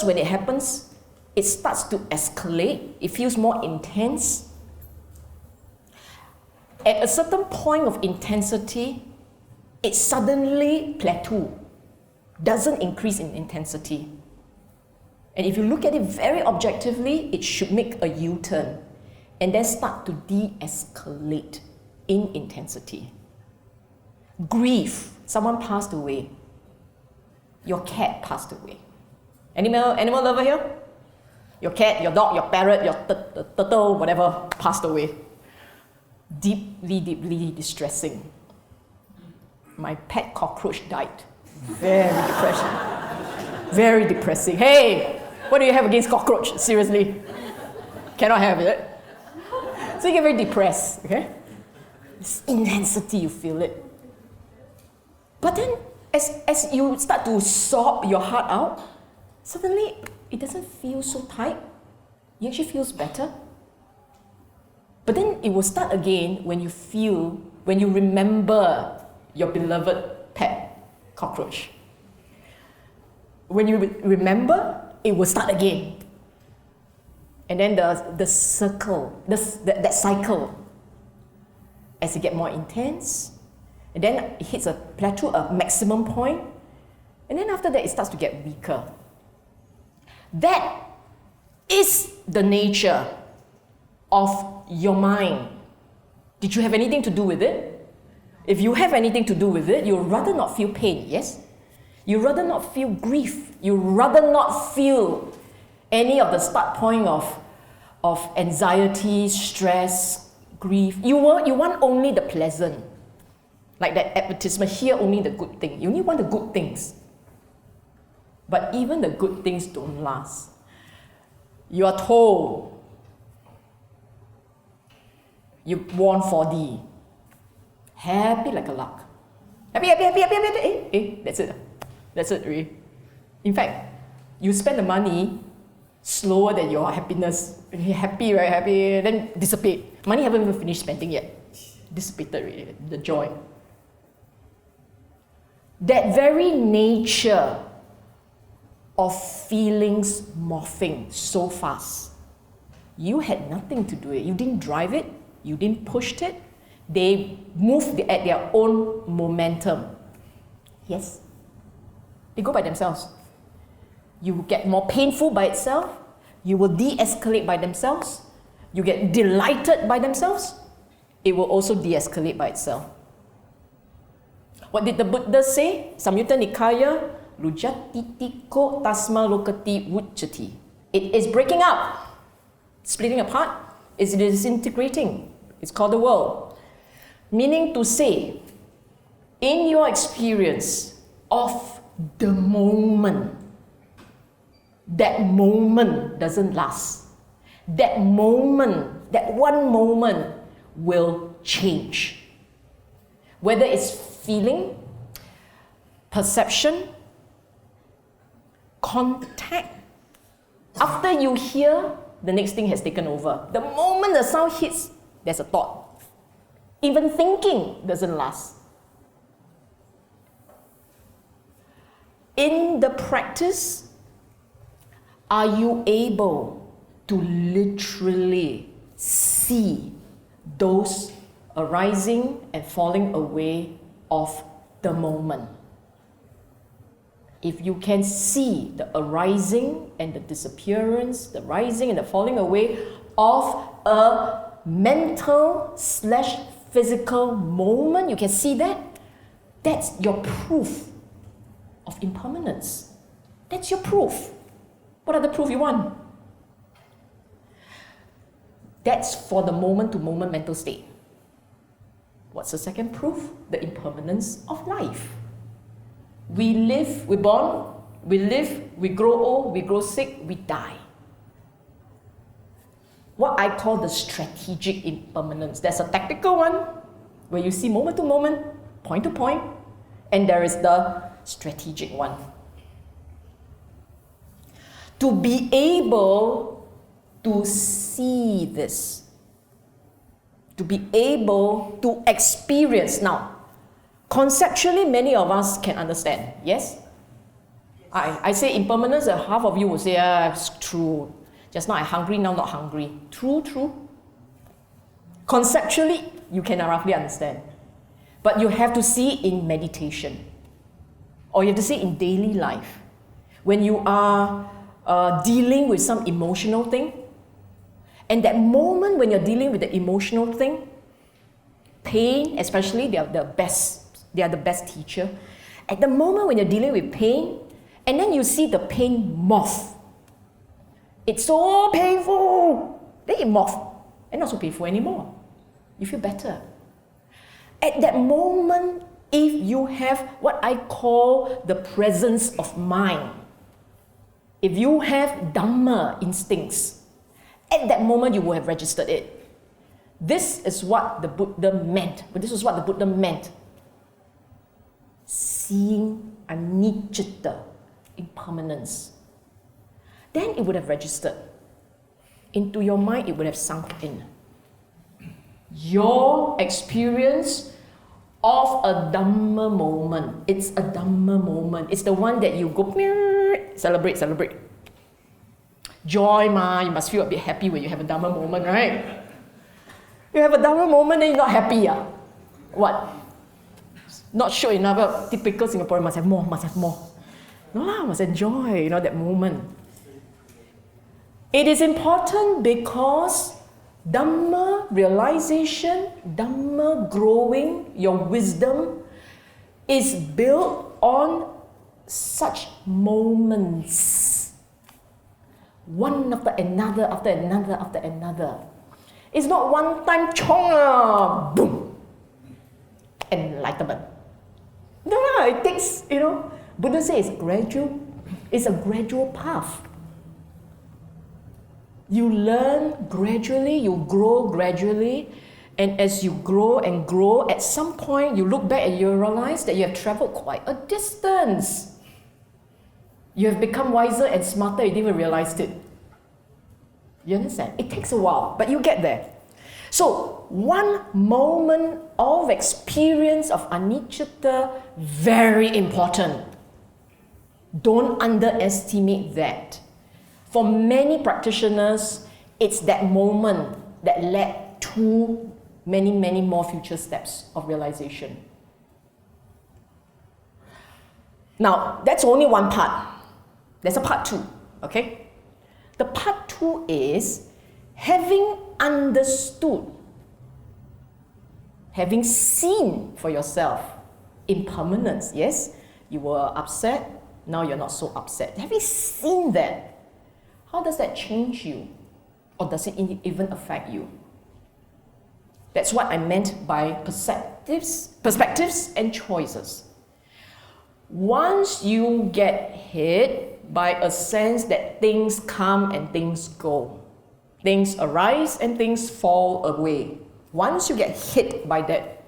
when it happens, it starts to escalate. It feels more intense. At a certain point of intensity, it suddenly plateaus, doesn't increase in intensity. And if you look at it very objectively, it should make a U-turn and then start to de-escalate in intensity. Grief, someone passed away. Your cat passed away. Animal lover here? Your cat, your dog, your parrot, your turtle, whatever, passed away. Deeply, deeply distressing. My pet cockroach died. Very depressing. Very depressing. Hey, what do you have against cockroach? Seriously. Cannot have it. So you get very depressed, okay? This intensity, you feel it. But then, as you start to sob your heart out, suddenly it doesn't feel so tight. It actually feels better. But then it will start again when you remember your beloved pet cockroach. When you remember, it will start again. And then the circle, that cycle, as it gets more intense, and then it hits a plateau, a maximum point, and then after that it starts to get weaker. That is the nature of your mind. Did you have anything to do with it? If you have anything to do with it, you'd rather not feel pain, yes? You'd rather not feel grief. You'd rather not feel any of the start point of anxiety, stress, grief. You want only the pleasant. Like that advertisement, here only the good thing. You only want the good things. But even the good things don't last. You are told you won 4D. Happy like a lark. Happy. That's it. That's it, really. In fact, you spend the money slower than your happiness. You're happy, right? Happy, then dissipate. Money haven't even finished spending yet. Dissipated already, the joy. That very nature of feelings morphing so fast. You had nothing to do it. You didn't drive it. You didn't push it. They moved at their own momentum. Yes. They go by themselves. You get more painful by itself. You will de-escalate by themselves. You get delighted by themselves. It will also de-escalate by itself. What did the Buddha say? Samyutta Nikaya, Lujatitiko Tasma Lokati Wuchati. It is breaking up, splitting apart, it's disintegrating. It's called the world. Meaning to say, in your experience of the moment, that moment doesn't last. That moment, that one moment will change. Whether it's feeling, perception, contact. After you hear, the next thing has taken over. The moment the sound hits, there's a thought. Even thinking doesn't last. In the practice, are you able to literally see those arising and falling away of the moment. If you can see the arising and the disappearance, the rising and the falling away of a mental/physical moment, you can see that, that's your proof of impermanence. That's your proof. What other proof you want? That's for the moment-to-moment mental state. What's the second proof? The impermanence of life. We live, we're born, we live, we grow old, we grow sick, we die. What I call the strategic impermanence. There's a tactical one, where you see moment to moment, point to point, and there is the strategic one. To be able to see this, to be able to experience. Now, conceptually, many of us can understand, yes? I say impermanence, and half of you will say, it's true. Just now I'm hungry, now not hungry. True, true. Conceptually, you can roughly understand. But you have to see in meditation. Or you have to see in daily life. When you are dealing with some emotional thing, and that moment when you're dealing with the emotional thing, pain especially, they are the best teacher. At the moment when you're dealing with pain, and then you see the pain morph. It's so painful. Then it morph, and not so painful anymore. You feel better. At that moment, if you have what I call the presence of mind, if you have Dhamma instincts, at that moment you will have registered it. This is what the Buddha meant. This is what the Buddha meant. Seeing anicca, impermanence. Then it would have registered. Into your mind, it would have sunk in. Your experience of a Dhamma moment. It's a Dhamma moment. It's the one that you go, celebrate. Joy, you must feel a bit happy when you have a Dhamma moment, right? You have a Dhamma moment, then you're not happy. What? Not sure enough. Typical Singaporean, must have more. No, must enjoy, that moment. It is important because Dhamma realization, Dhamma growing, your wisdom is built on such moments. One after another, after another. It's not one time, boom, enlightenment. No, it takes, Buddha says it's gradual. It's a gradual path. You learn gradually, you grow gradually, and as you grow and grow, at some point you look back and you realize that you have traveled quite a distance. You have become wiser and smarter, you didn't even realize it. You understand? It takes a while, but you get there. So, one moment of experience of anicca, very important. Don't underestimate that. For many practitioners, it's that moment that led to many, many more future steps of realization. Now, that's only one part. There's a part 2, okay? The part 2 is having understood, having seen for yourself impermanence. Yes, you were upset, now you're not so upset. Having seen that, how does that change you? Or does it even affect you? That's what I meant by perspectives and choices. Once you get hit by a sense that things come and things go, things arise and things fall away. Once you get hit by that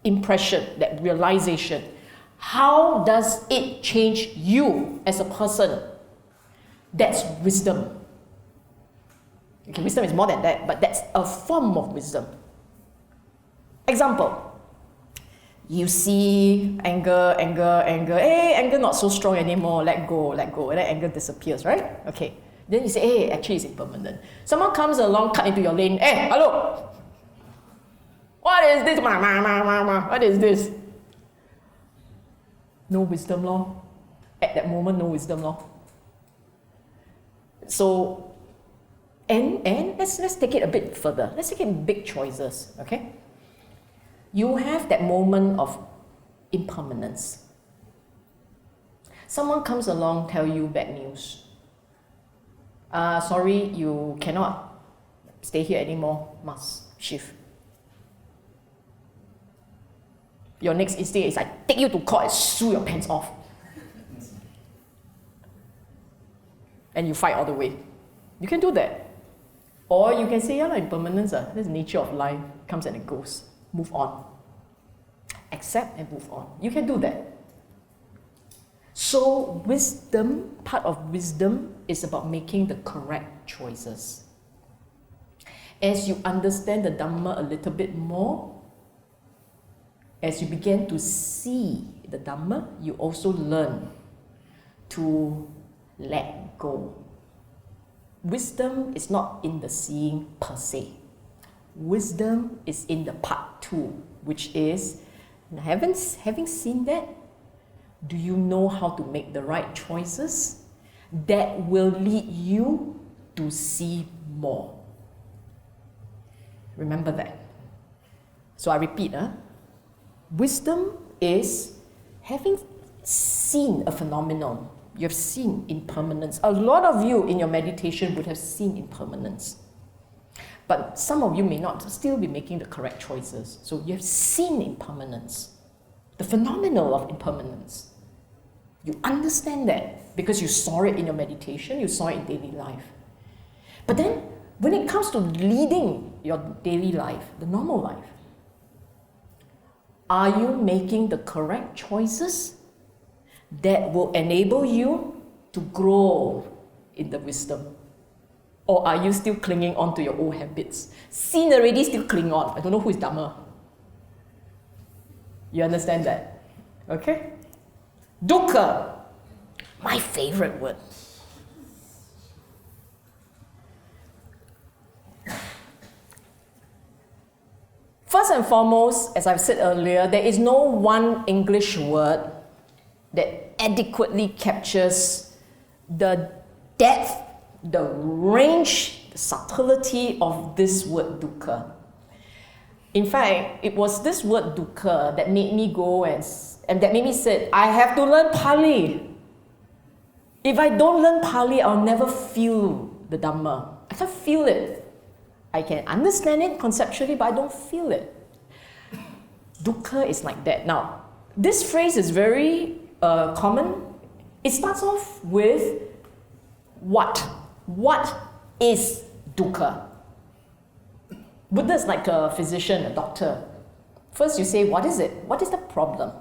impression, that realization, how does it change you as a person? That's wisdom. Okay, wisdom is more than that, but that's a form of wisdom. Example, you see anger, anger not so strong anymore, let go, and then anger disappears, right? Okay. Then you say, hey, actually it's impermanent. Someone comes along, cut into your lane, hey, hello! What is this? What is this? No wisdom law. At that moment, no wisdom law. So, and let's take it a bit further. Let's take it big choices, okay? You have that moment of impermanence. Someone comes along, tell you bad news. Sorry, you cannot stay here anymore, must shift. Your next instinct is like, take you to court and sue your pants off. And you fight all the way. You can do that. Or you can say, yeah, impermanence, that's the nature of life, comes and it goes. Move on. Accept and move on. You can do that. So wisdom, part of wisdom is about making the correct choices. As you understand the Dhamma a little bit more, as you begin to see the Dhamma, you also learn to let go. Wisdom is not in the seeing per se. Wisdom is in the part 2, which is, having seen that, do you know how to make the right choices that will lead you to see more? Remember that. So I repeat, wisdom is having seen a phenomenon. You have seen impermanence. A lot of you in your meditation would have seen impermanence. But some of you may not still be making the correct choices. So you have seen impermanence. The phenomenon of impermanence. You understand that because you saw it in your meditation, you saw it in daily life. But then, when it comes to leading your daily life, the normal life, are you making the correct choices that will enable you to grow in the wisdom? Or are you still clinging on to your old habits? Seen already, still cling on. I don't know who is Dhamma. You understand that? Okay? Dukkha, my favorite word. First and foremost, as I've said earlier, there is no one English word that adequately captures the depth, the range, the subtlety of this word dukkha. In fact, it was this word dukkha that made me go and that made me say, I have to learn Pali. If I don't learn Pali, I'll never feel the Dhamma. I can't feel it. I can understand it conceptually, but I don't feel it. Dukkha is like that. Now, this phrase is very common. It starts off with what? What is dukkha? Buddha is like a physician, a doctor. First you say, what is it? What is the problem?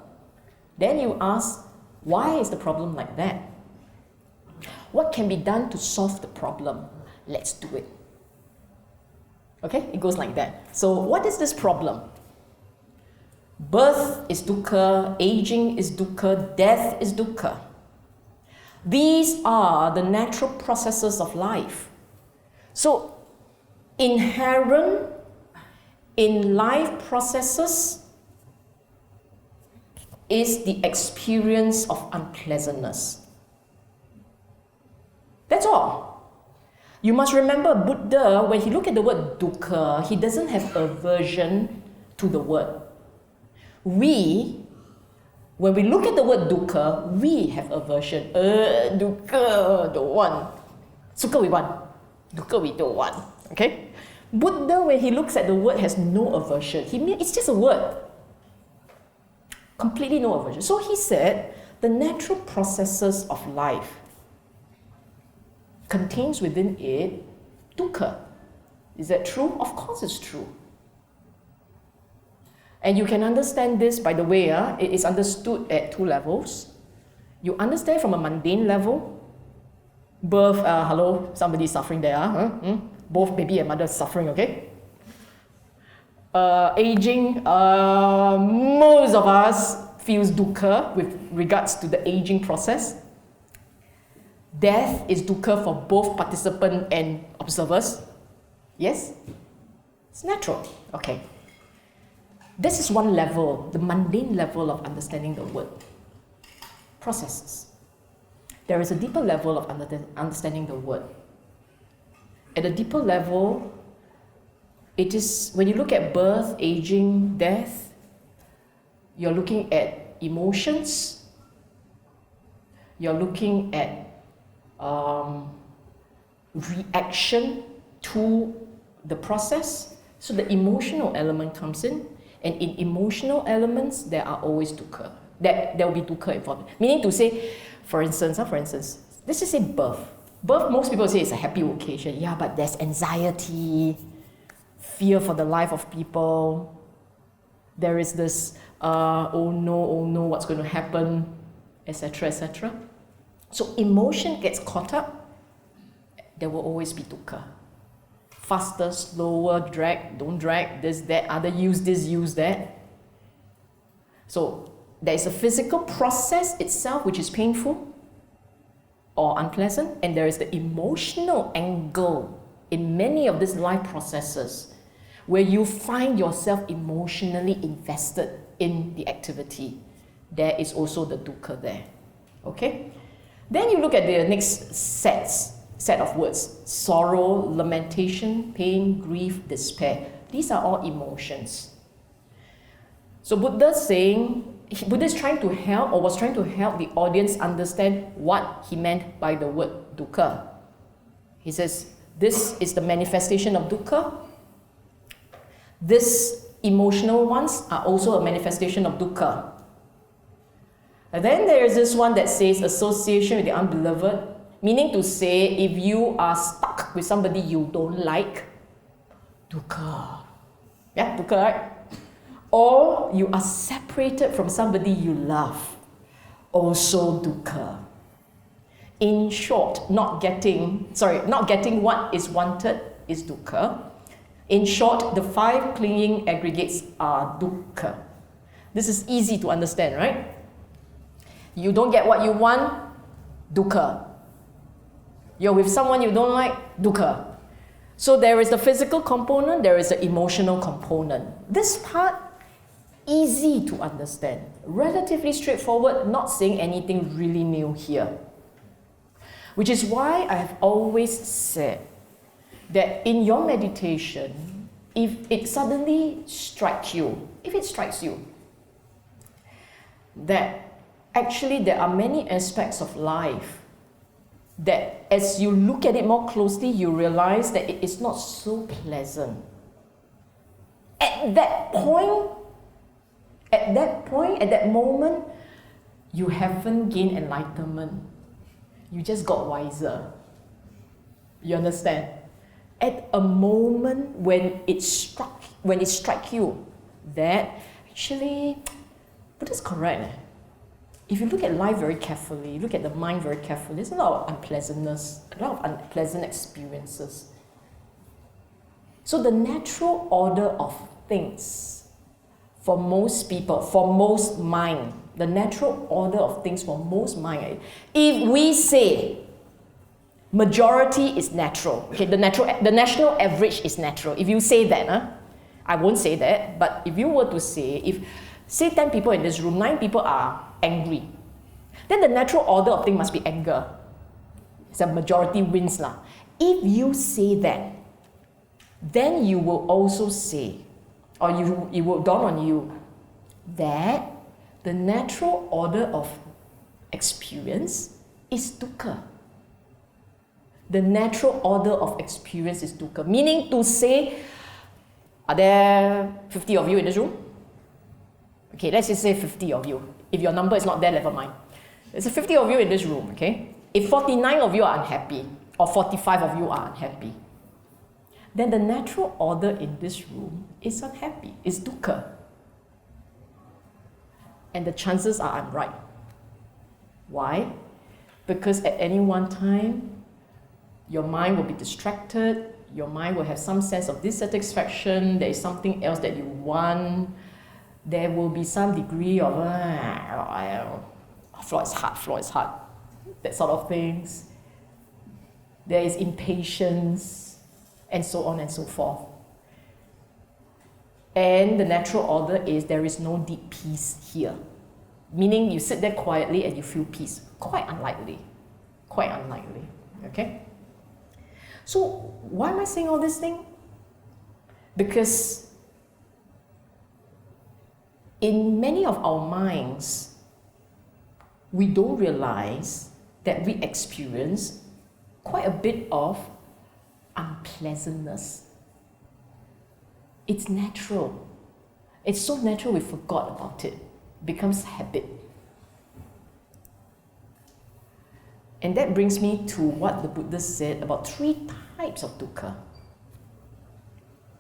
Then you ask, why is the problem like that? What can be done to solve the problem? Let's do it. Okay, it goes like that. So what is this problem? Birth is dukkha, aging is dukkha, death is dukkha. These are the natural processes of life. So inherent in life processes is the experience of unpleasantness. That's all. You must remember Buddha, when he looked at the word dukkha, he doesn't have aversion to the word. We, when we look at the word dukkha, we have aversion. Dukkha, don't want. Sukha we want. Dukkha we don't want. Okay? Buddha, when he looks at the word, has no aversion. It's just a word. Completely no aversion. So he said, the natural processes of life contains within it dukkha. Is that true? Of course it's true. And you can understand this, by the way, it is understood at 2 levels. You understand from a mundane level. Birth, hello, somebody suffering there. Both baby and mother suffering, okay? Aging, most of us feels dukkha with regards to the aging process. Death is dukkha for both participant and observers. Yes? It's natural. Okay. This is one level, the mundane level of understanding the word. Processes. There is a deeper level of understanding the word. At a deeper level, it is when you look at birth, aging, death, you're looking at emotions, you're looking at reaction to the process. So the emotional element comes in, and in emotional elements, there are always dukkha. There will be dukkha involved. Meaning to say, for instance, let's just say birth. Birth, most people say it's a happy occasion. Yeah, but there's anxiety, fear for the life of people. There is this, oh no, what's going to happen, etc., etc. So emotion gets caught up, there will always be dukkha. Faster, slower, drag, don't drag, this, that, other, use this, use that. So there is a physical process itself which is painful or unpleasant, and there is the emotional angle in many of these life processes where you find yourself emotionally invested in the activity. There is also the dukkha there. Okay? Then you look at the next set of words. Sorrow, lamentation, pain, grief, despair. These are all emotions. So Buddha is trying to help, or was trying to help the audience understand what he meant by the word dukkha. He says, this is the manifestation of dukkha. These emotional ones are also a manifestation of dukkha. And then there is this one that says association with the unbeloved, meaning to say if you are stuck with somebody you don't like, dukkha. Yeah, dukkha, right? Or you are separated from somebody you love, also dukkha. In short, not getting what is wanted is dukkha. In short, the 5 clinging aggregates are dukkha. This is easy to understand, right? You don't get what you want, dukkha. You're with someone you don't like, dukkha. So there is the physical component, there is the emotional component. This part, easy to understand. Relatively straightforward, not saying anything really new here. Which is why I have always said that in your meditation, if it strikes you, that actually there are many aspects of life that as you look at it more closely, you realize that it is not so pleasant. At that moment, you haven't gained enlightenment. You just got wiser. You understand? At a moment when it struck you that actually, but it's correct. If you look at life very carefully, look at the mind very carefully, there's a lot of unpleasantness, a lot of unpleasant experiences. So the natural order of things for most people, for most mind, the natural order of things for most mind, if we say majority is natural, okay, the national average is natural. If you say that, I won't say that, but if you were to say, if say 10 people in this room, 9 people are angry, then the natural order of things must be anger. It's a majority wins lah. If you say that, then you will also say, or it will dawn on you that the natural order of experience is dukkha. The natural order of experience is dukkha. Meaning to say, are there 50 of you in this room? Okay, let's just say 50 of you. If your number is not there, never mind. There's 50 of you in this room, okay? If 49 of you are unhappy, or 45 of you are unhappy, then the natural order in this room is unhappy, is dukkha. And the chances are I'm right. Why? Because at any one time, your mind will be distracted, your mind will have some sense of dissatisfaction, there is something else that you want, there will be some degree of, floor is hard, that sort of things. There is impatience, and so on and so forth. And the natural order is there is no deep peace here. Meaning you sit there quietly and you feel peace. Quite unlikely. Quite unlikely. Okay? So why am I saying all this thing? Because in many of our minds, we don't realize that we experience quite a bit of unpleasantness. It's natural. It's so natural we forgot about it. It becomes habit. And that brings me to what the Buddha said about 3 types of dukkha.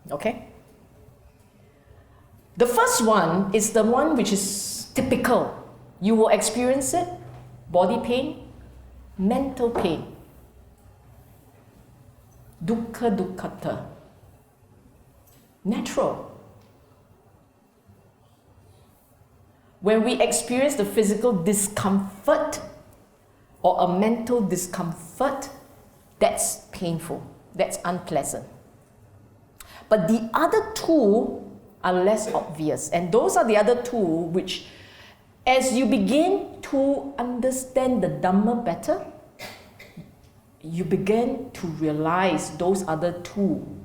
Okay? The first one is the one which is typical. You will experience it, body pain, mental pain. Dukkha dukkhata. Natural. When we experience the physical discomfort or a mental discomfort, that's painful, that's unpleasant. But the other 2 are less obvious, and those are the other 2 which, as you begin to understand the Dhamma better, you begin to realize those other 2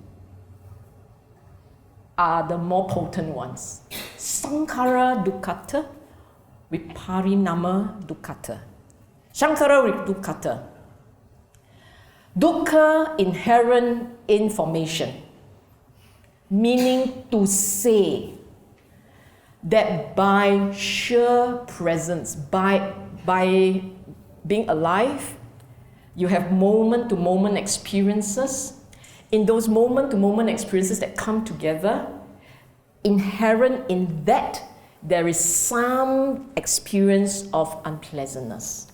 are the more potent ones. Sankhara dukkhata, viparinama dukkhata. Sankhara dukkhata. Dukkha inherent in formation, meaning to say that by sheer presence, by being alive, you have moment-to-moment experiences. In those moment-to-moment experiences that come together, inherent in that, there is some experience of unpleasantness.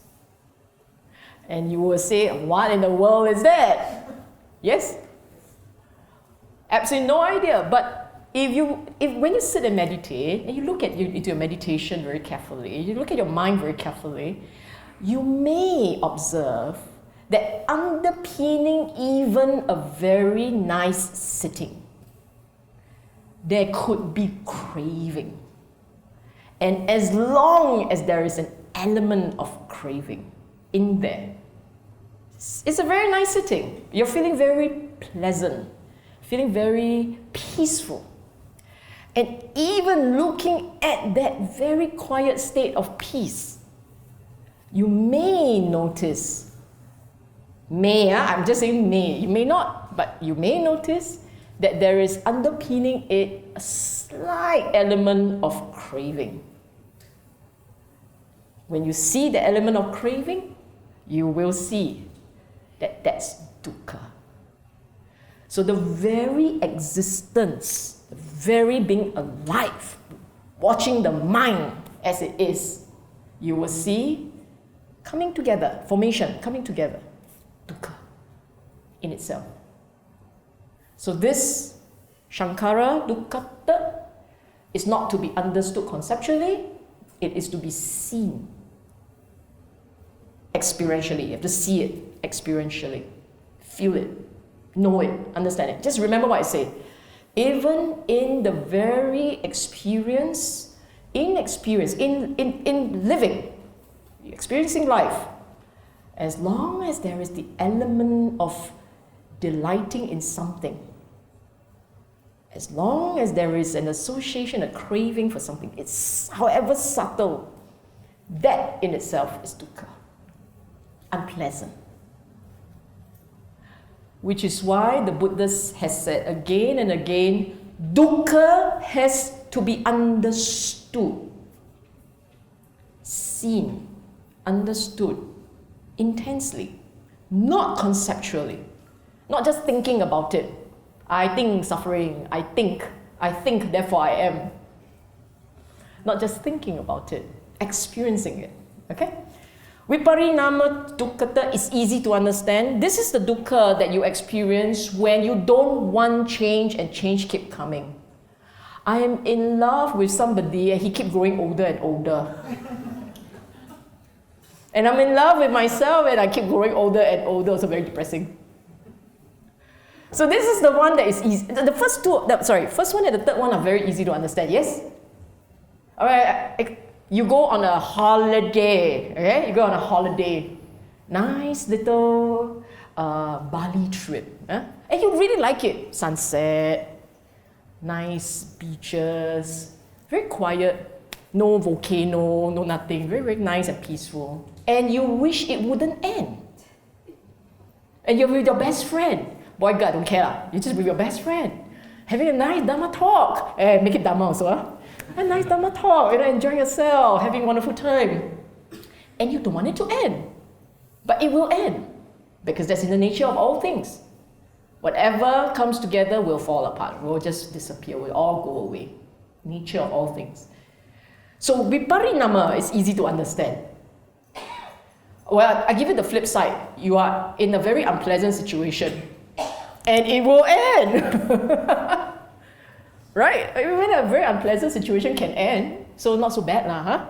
And you will say, what in the world is that? Yes? Absolutely no idea. But when you sit and meditate, and you look into your meditation very carefully, you look at your mind very carefully, you may observe that underpinning even a very nice sitting, there could be craving. And as long as there is an element of craving in there, it's a very nice sitting. You're feeling very pleasant, feeling very peaceful. And even looking at that very quiet state of peace, you may notice, I'm just saying may, you may not, but you may notice that there is underpinning it a slight element of craving. When you see the element of craving, you will see that that's dukkha. So the very existence, the very being alive, watching the mind as it is, you will see coming together, formation coming together, dukkha in itself. So this Sankhara dukkhata is not to be understood conceptually, it is to be seen experientially. You have to see it experientially, feel it, know it, understand it. Just remember what I say. Even in the very in living, experiencing life, as long as there is the element of delighting in something, as long as there is an association, a craving for something, it's however subtle, that in itself is dukkha, unpleasant. Which is why the Buddha has said again and again, dukkha has to be understood, seen, understood intensely, not conceptually, not just thinking about it. I think suffering, I think, therefore I am. Not just thinking about it, experiencing it, okay? Viparinama dukkhata is easy to understand. This is the dukkha that you experience when you don't want change and change keep coming. I am in love with somebody and he keeps growing older and older. And I'm in love with myself and I keep growing older and older, so very depressing. So this is the one that is easy. The first one and the third one are very easy to understand, yes? All right, you go on a holiday, okay? You go on a holiday. Nice little Bali trip. And you really like it. Sunset, nice beaches, very quiet, no volcano, no nothing, very, very nice and peaceful. And you wish it wouldn't end. And you're with your best friend. Boy, God, don't care. You're just with your best friend. Having a nice Dhamma talk. Make it Dhamma also. A nice Dhamma talk, enjoying yourself, having a wonderful time. And you don't want it to end. But it will end. Because that's in the nature of all things. Whatever comes together will fall apart. Will just disappear. Will all go away. Nature of all things. So viparinama is easy to understand. Well, I give it the flip side. You are in a very unpleasant situation. And it will end. Right? Even a very unpleasant situation can end. So not so bad lah, huh?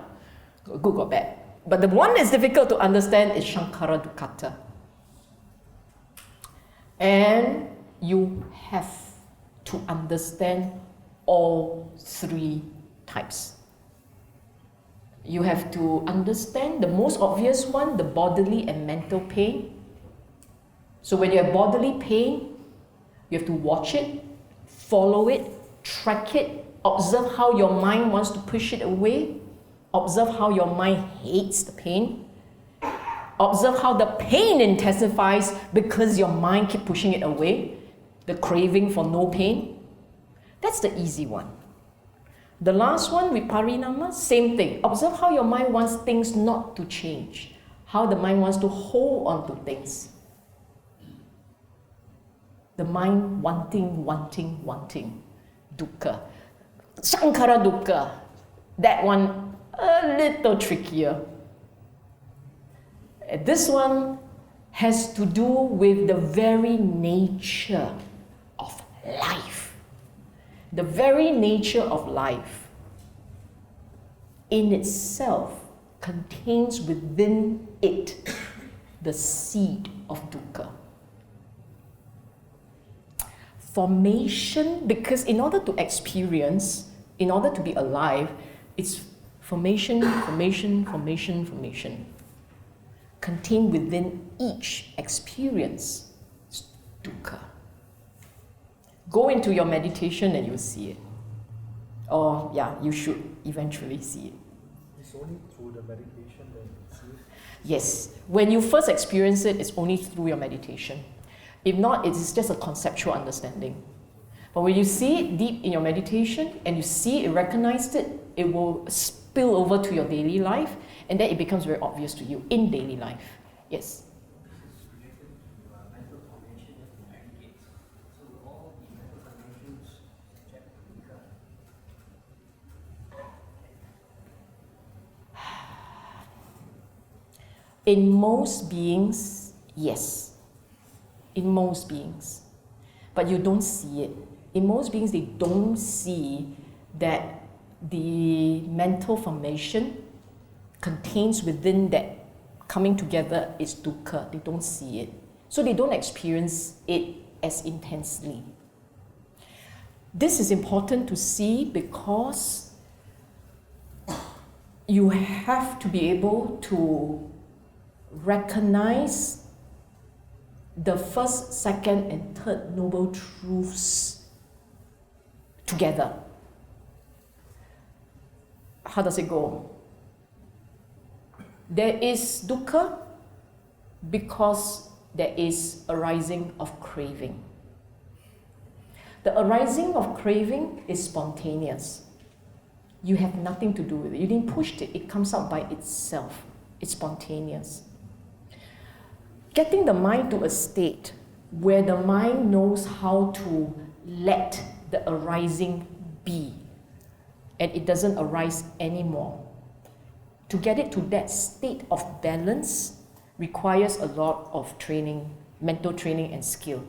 Good or bad. But the one that's difficult to understand is Sankhara Dukkata. And you have to understand all three types. You have to understand the most obvious one, the bodily and mental pain. So when you have bodily pain, you have to watch it, follow it, track it, observe how your mind wants to push it away, observe how your mind hates the pain, observe how the pain intensifies because your mind keeps pushing it away, the craving for no pain. That's the easy one. The last one, viparinama, same thing. Observe how your mind wants things not to change, how the mind wants to hold on to things. The mind wanting, dukkha. Sankhara dukkha, that one a little trickier. This one has to do with the very nature of life. The very nature of life in itself contains within it the seed of dukkha. Formation, because in order to experience, in order to be alive, it's formation. Contained within each experience is dukkha. Go into your meditation and you'll see it. Or, you should eventually see it. It's only through the meditation that you see it? Yes. When you first experience it, it's only through your meditation. If not, it's just a conceptual understanding. But when you see it deep in your meditation and you see it, recognize it, it will spill over to your daily life, and then it becomes very obvious to you in daily life. Yes? In most beings, yes. In most beings. But you don't see it. In most beings, they don't see that the mental formation contains within that coming together is dukkha. They don't see it. So they don't experience it as intensely. This is important to see because you have to be able to recognize the first, second, and third noble truths together. How does it go? There is dukkha because there is arising of craving. The arising of craving is spontaneous. You have nothing to do with it. You didn't push it. It comes out by itself. It's spontaneous. Getting the mind to a state where the mind knows how to let the arising be and it doesn't arise anymore. To get it to that state of balance requires a lot of training, mental training and skill.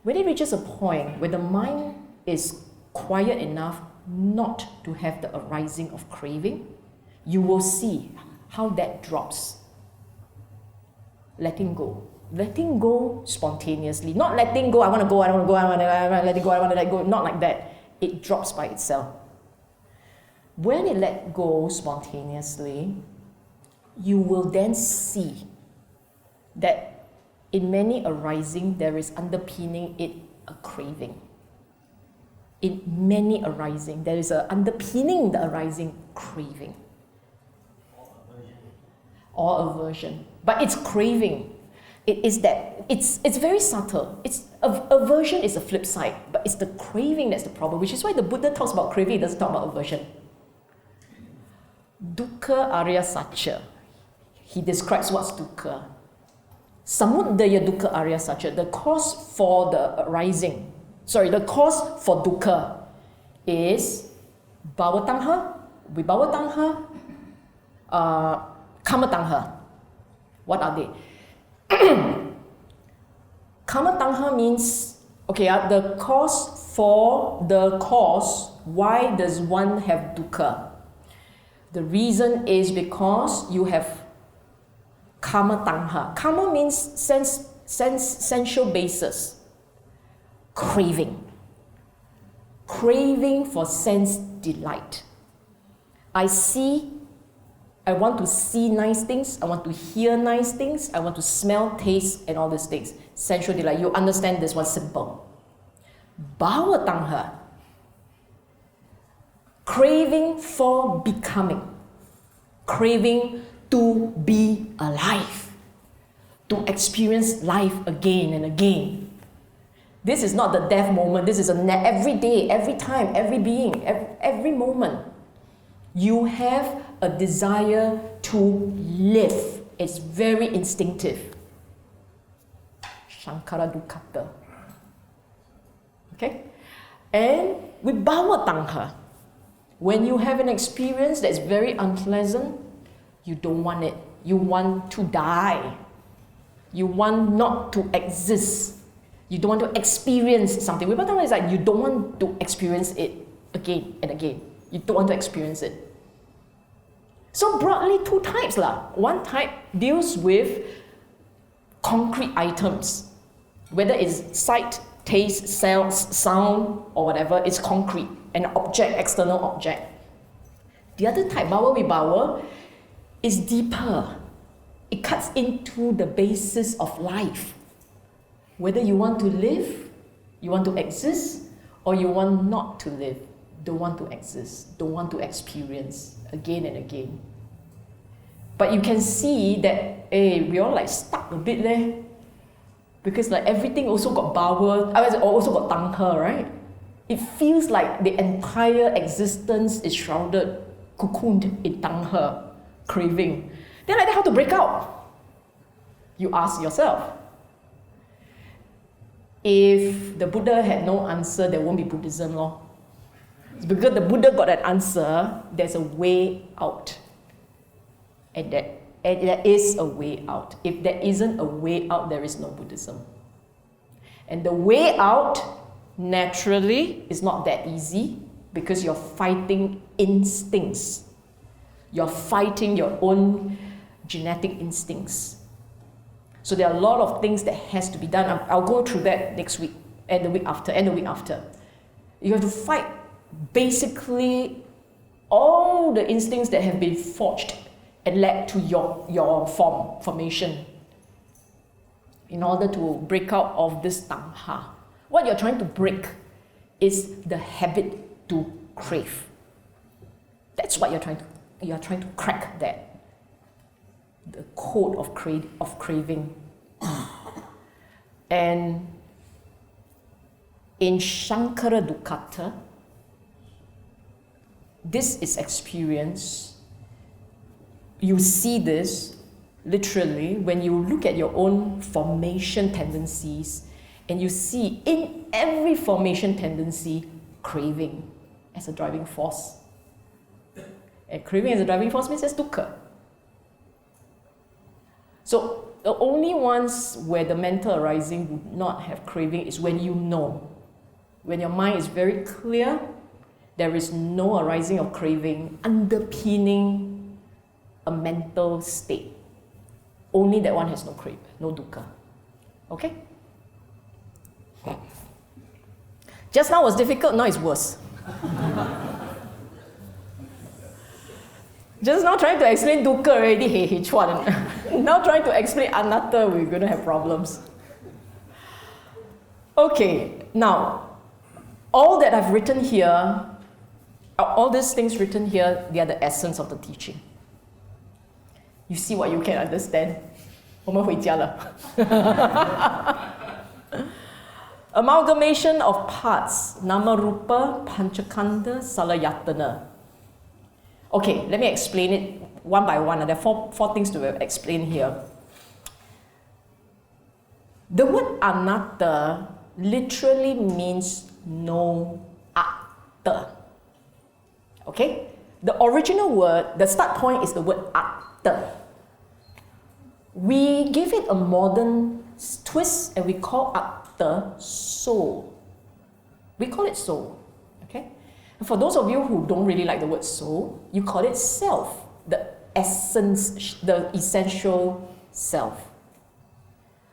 When it reaches a point where the mind is quiet enough not to have the arising of craving, you will see how that drops. Letting go. letting go spontaneously. Not letting go, I want to go, I want to go, I want to let it go, I want to let go. Not like that. It drops by itself. When it let go spontaneously, you will then see that in many arising, there is underpinning it a craving. In many arising, there is a underpinning the arising craving. Or aversion. But it's craving. It is that, it's very subtle. Aversion is a flip side, but it's the craving that's the problem, which is why the Buddha talks about craving, he doesn't talk about aversion. Dukkha Arya Satya. He describes what's dukkha. Samuddaya dukkha Arya Satya, the cause for the arising. The cause for dukkha is bhava tanha, vibhava tanha, kama tanha. What are they? Kama tanha means, the cause, why does one have dukkha? The reason is because you have kama tanha. Kama means sensual basis. Craving. Craving for sense delight. I want to see nice things, I want to hear nice things, I want to smell, taste, and all these things. Sensual delight. You understand this one simple. Bhava tanha. Craving for becoming. Craving to be alive. To experience life again and again. This is not the death moment. This is every day, every time, every being, every moment. You have a desire to live. It's very instinctive. Shankara Dukkata. Okay? And with Bhava Tanha, when you have an experience that's very unpleasant, you don't want it. You want to die. You want not to exist. You don't want to experience something. Vibhava Tanha is like you don't want to experience it again and again. You don't want to experience it. So broadly, two types lah. One type deals with concrete items. Whether it's sight, taste, sound, or whatever, it's concrete. An object, external object. The other type, bhava vibhava, is deeper. It cuts into the basis of life. Whether you want to live, you want to exist, or you want not to live, don't want to exist, don't want to experience again and again. But you can see that, we all like stuck a bit there. Because like everything also got bhava, also got tanha, right? It feels like the entire existence is shrouded, cocooned in tanha, craving. Then like that, how to break out? You ask yourself. If the Buddha had no answer, there won't be Buddhism, lor. It's because the Buddha got an answer, there's a way out. And there is a way out. If there isn't a way out, there is no Buddhism. And the way out, naturally, is not that easy because you're fighting instincts. You're fighting your own genetic instincts. So there are a lot of things that has to be done. I'll go through that next week, and the week after, and the week after. You have to fight basically all the instincts that have been forged and led to your formation in order to break out of this tanha. What you're trying to break is the habit to crave. That's what you're trying to crack that. The code of craving. And in Shankara Dukkata, this is experience. You see this literally when you look at your own formation tendencies and you see in every formation tendency craving as a driving force. And craving as a driving force means it's dukkha. So the only ones where the mental arising would not have craving is when you know. When your mind is very clear, there is no arising of craving underpinning a mental state. Only that one has no crave, no dukkha. Okay? Just now was difficult, now it's worse. Just now trying to explain dukkha already, hey, chuan. Now trying to explain anatta, we're going to have problems. Okay, now, all that I've written here, all these things written here, they are the essence of the teaching. You see what you can understand? 我们回家了。Amalgamation of parts, nama rupa, panchakanda, salayatana. Okay, let me explain it one by one. There are four things to explain here. The word anatta literally means no atta. Okay? The original word, the start point is the word atta. We give it a modern twist and we call atta soul. We call it soul. Okay? And for those of you who don't really like the word soul, you call it self, the essence, the essential self.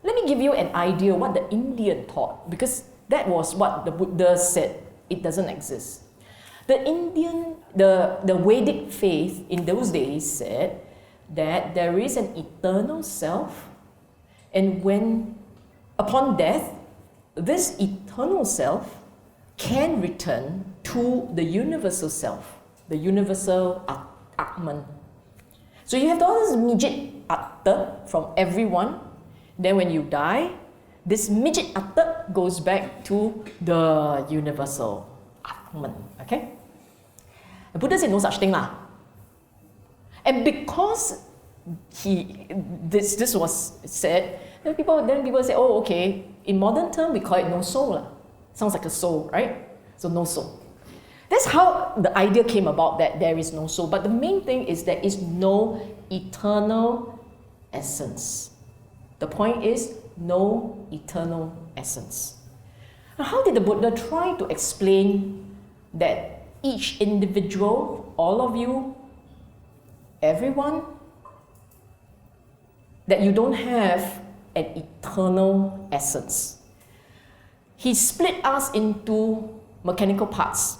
Let me give you an idea what the Indian taught, because that was what the Buddha said. It doesn't exist. The Vedic faith in those days said that there is an eternal self, and when, upon death, this eternal self can return to the universal self, the universal Atman. So you have all this midget atta from everyone. Then when you die, this midget atta goes back to the universal Atman. Okay? The Buddha said no such thing lah. And because this was said, then people say, oh, okay, in modern term we call it no soul lah. Sounds like a soul, right? So no soul. That's how the idea came about, that there is no soul. But the main thing is there is no eternal essence. The point is no eternal essence. Now, how did the Buddha try to explain that each individual, all of you, everyone, that you don't have an eternal essence? He split us into mechanical parts.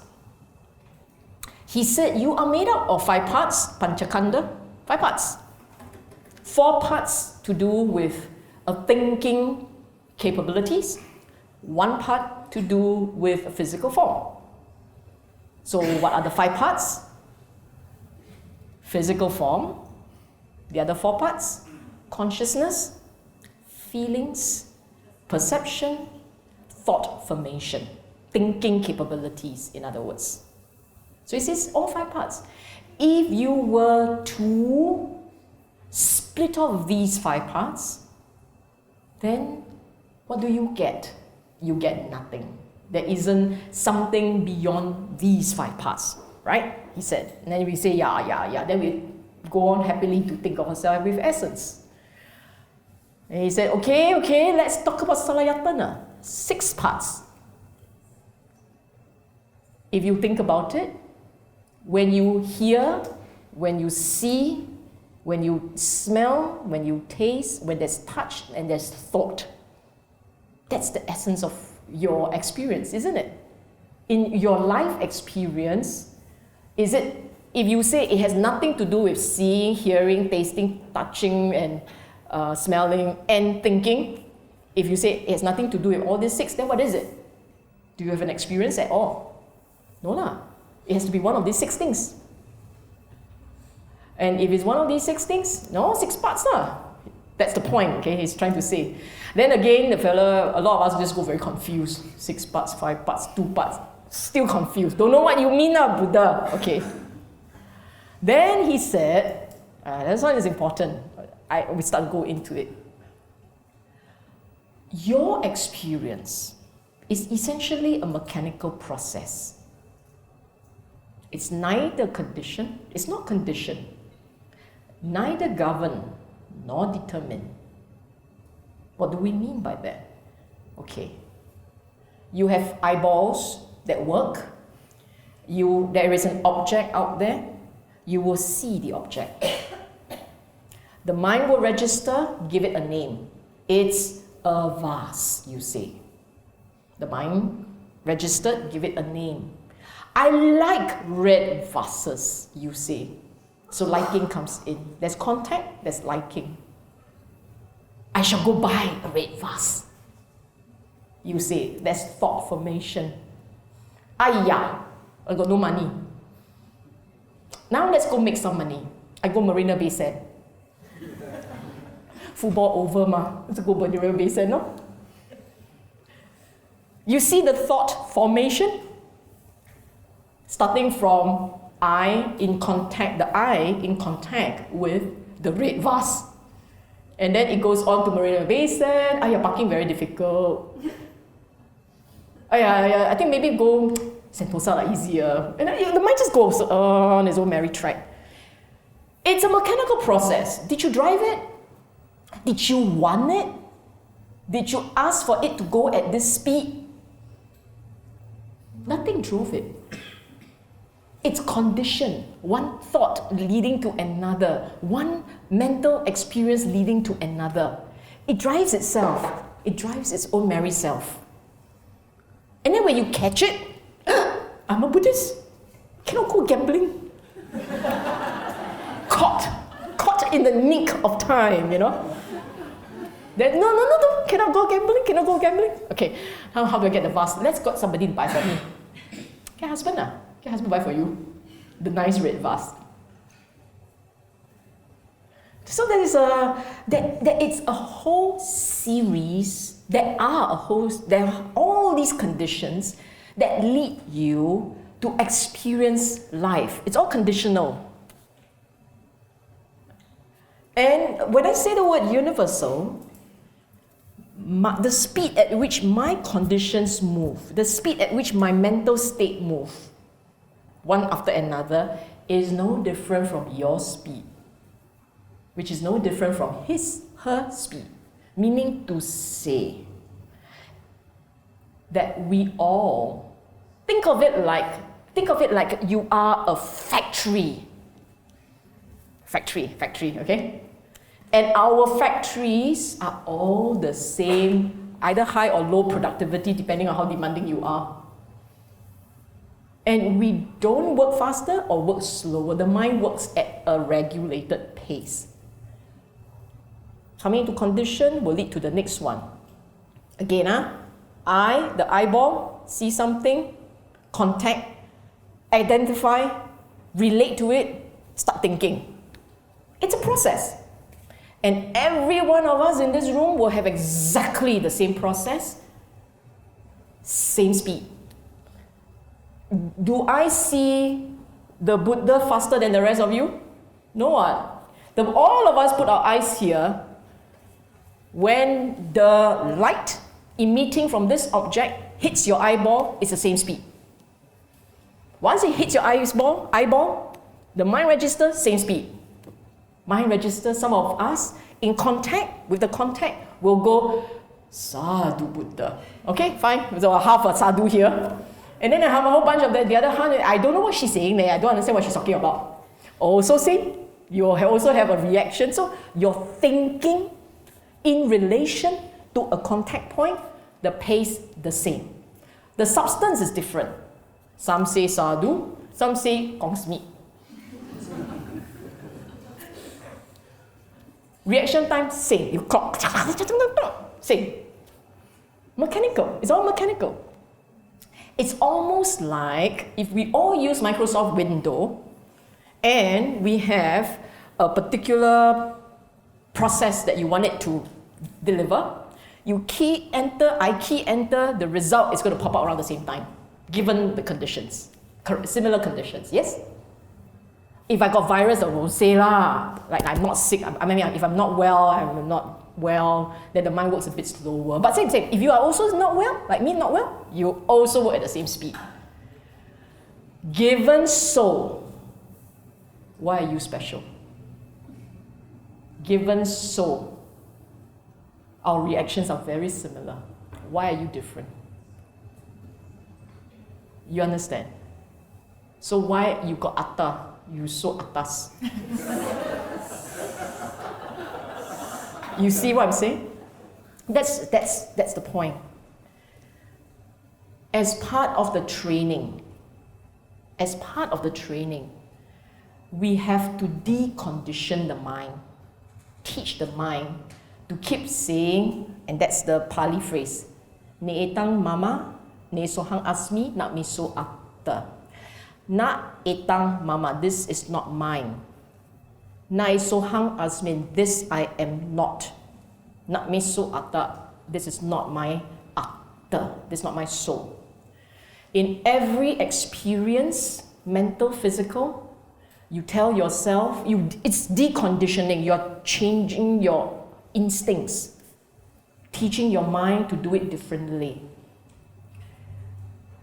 He said you are made up of 5 parts, panchakanda, 5 parts. 4 parts to do with thinking capabilities, 1 part to do with a physical form. So what are the 5 parts? Physical form. The other 4 parts: consciousness, feelings, perception, thought formation, thinking capabilities, in other words. So it says all 5 parts. If you were to split off these 5 parts, then what do you get? You get nothing. There isn't something beyond these 5 parts, right? He said. And then we say, yeah. Then we go on happily to think of ourselves with essence. And he said, okay, let's talk about salayatana. 6 parts. If you think about it, when you hear, when you see, when you smell, when you taste, when there's touch and there's thought, that's the essence of your experience, isn't it? In your life experience, is it, if you say it has nothing to do with seeing, hearing, tasting, touching, and smelling, and thinking, if you say it has nothing to do with all these 6, then what is it? Do you have an experience at all? No lah. It has to be one of these 6 things. And if it's one of these 6 things, no, 6 parts lah. That's the point, okay, he's trying to say. Then again, the fella, a lot of us just go very confused. 6 parts, 5 parts, 2 parts. Still confused. Don't know what you mean now, Buddha. Okay. Then he said, this one is important. We start to go into it. Your experience is essentially a mechanical process. It's neither conditioned, it's not conditioned, neither governed nor determined. What do we mean by that? Okay. You have eyeballs that work. There is an object out there. You will see the object. The mind will register, give it a name. It's a vase, you say. The mind registered, give it a name. I like red vases, you say. So liking comes in. There's contact, there's liking. I shall go buy a red vase. You say, there's thought formation. Ayah, I got no money. Now let's go make some money. I go Marina Bay Sand. Football over ma. Let's go Marina Bay Sand, no? You see the thought formation? Starting from I in contact, the I in contact with the red vase. And then it goes on to Marina Bay Sand. Your parking very difficult. I think maybe go Sentosa like easier. And the mind just goes on its own merry track. It's a mechanical process. Did you drive it? Did you want it? Did you ask for it to go at this speed? Nothing drove it. It's conditioned. One thought leading to another. One mental experience leading to another. It drives itself. It drives its own merry self. And then when you catch it, I'm a Buddhist. Cannot go gambling. Caught in the nick of time, you know. Then, no, cannot go gambling. Okay, how do I get the vase? Let's get somebody to buy for me. Get husband buy for you the nice red vase. So there it's a whole series. There are all these conditions that lead you to experience life. It's all conditional. And when I say the word universal, the speed at which my conditions move, the speed at which my mental state move, one after another, is no different from your speed, which is no different from her speed. Meaning to say that we all think of it like you are a factory, okay? And our factories are all the same, either high or low productivity, depending on how demanding you are. And we don't work faster or work slower. The mind works at a regulated pace. Coming to condition will lead to the next one. Again, the eyeball, see something, contact, identify, relate to it, start thinking. It's a process. And every one of us in this room will have exactly the same process, same speed. Do I see the Buddha faster than the rest of you? No one. All of us put our eyes here. When the light emitting from this object hits your eyeball, it's the same speed. Once it hits your eyeball, the mind register, same speed. Mind register, some of us, in contact with the contact, will go, Sadhu Buddha. Okay, fine. So I have a sadhu here. And then I have a whole bunch of the other hand. I don't know what she's saying there. I don't understand what she's talking about. Also same. You also have a reaction. So you're thinking in relation to a contact point, the pace the same. The substance is different. Some say sadhu, some say kongsmi. Reaction time, same. You clock. Same. Mechanical. It's all mechanical. It's almost like if we all use Microsoft Windows and we have a particular process that you want it to deliver, you key enter, I key enter, the result is going to pop out around the same time, given the conditions, similar conditions, yes? If I got virus, I will say lah, like I'm not sick, if I'm not well, then the mind works a bit slower. But same, if you are also not well, like me not well, you also work at the same speed. Given so, why are you special? Given so, our reactions are very similar. Why are you different? You understand? So why you got atta, you so atas? You see what I'm saying? That's the point. As part of the training, we have to decondition the mind, teach the mind to keep saying, and that's the Pali phrase, ne etang mama, ne sohang asmi, nak miso atta. Na etang mama, this is not mine. Na sohang asmin, this I am not. Nak miso atta, this is not my atta, this is not my soul. In every experience, mental, physical, you tell yourself, it's deconditioning, you're changing your instincts, teaching your mind to do it differently.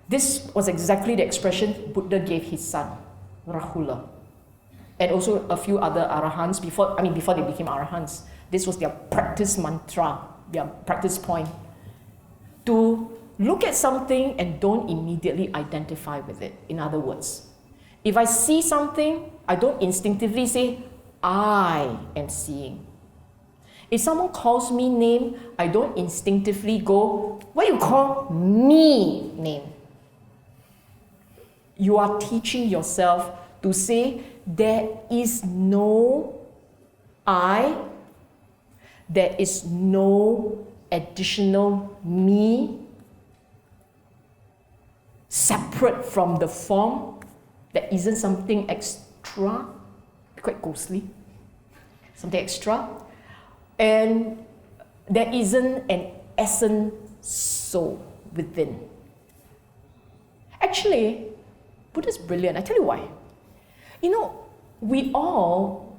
This was exactly the expression Buddha gave his son, Rahula, and also a few other arahants before they became arahants. This was their practice mantra, their practice point, to look at something and don't immediately identify with it. In other words, if I see something, I don't instinctively say, I am seeing. If someone calls me name, I don't instinctively go, what you call me name? You are teaching yourself to say, there is no I, there is no additional me, separate from the form, that isn't something extra, quite ghostly, something extra, and there isn't an essence soul within. Actually, Buddha's brilliant. I tell you why. You know, we all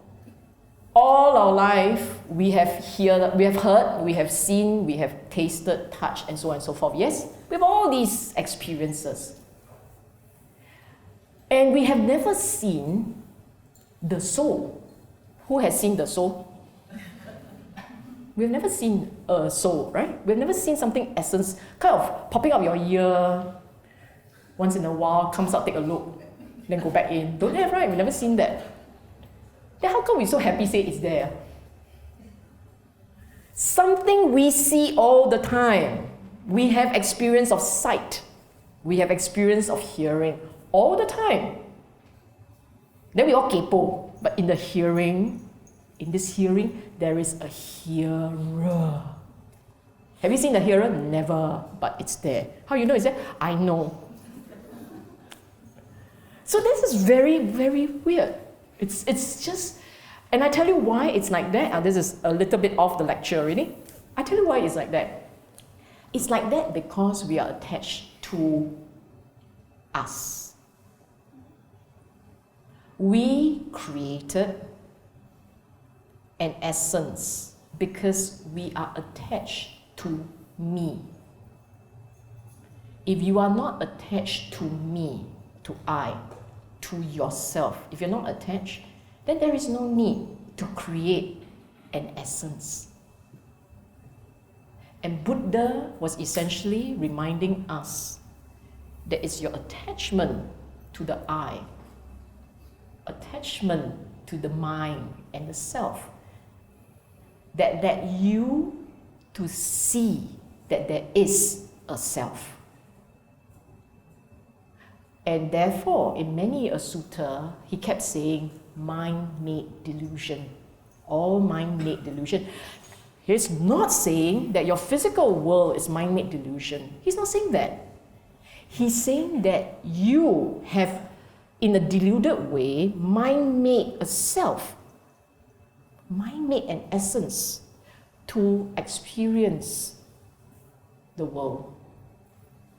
our life, we have heard, we have seen, we have tasted, touched, and so on and so forth. Yes? We have all these experiences. And we have never seen the soul. Who has seen the soul? We've never seen a soul, right? We've never seen something essence, kind of popping up your ear, once in a while, comes out, take a look, then go back in. Don't have, right? We've never seen that. Then how come we so happy say it's there? Something we see all the time. We have experience of sight. We have experience of hearing all the time. Then we all kepo. But in this hearing, there is a hearer. Have you seen the hearer? Never, but it's there. How you know it's there? I know. So this is very, very weird. It's just, and I tell you why it's like that. This is a little bit off the lecture already. I tell you why it's like that. It's like that because we are attached to us. We created an essence because we are attached to me. If you are not attached to me, to I, to yourself, if you're not attached, then there is no need to create an essence. And Buddha was essentially reminding us that it's your attachment to the I, attachment to the mind and the self, that you to see that there is a self. And therefore, in many a sutta, he kept saying, mind-made delusion. All mind-made delusion. He's not saying that your physical world is mind-made delusion. He's not saying that. He's saying that you have, in a deluded way, mind-made a self, mind-made an essence to experience the world.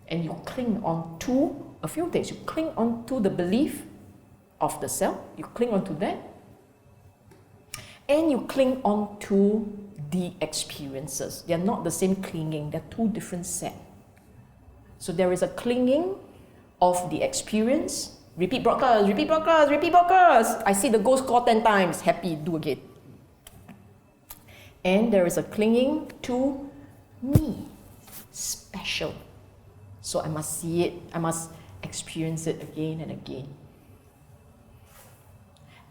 And you cling on to a few things. You cling on to the belief of the self, you cling on to that, and you cling on to the experiences. They are not the same clinging, they're two different sets. So there is a clinging of the experience. Repeat broadcast, repeat broadcast, repeat broadcast. I see the ghost call 10 times, happy, do again. And there is a clinging to me, special. So I must see it, I must experience it again and again.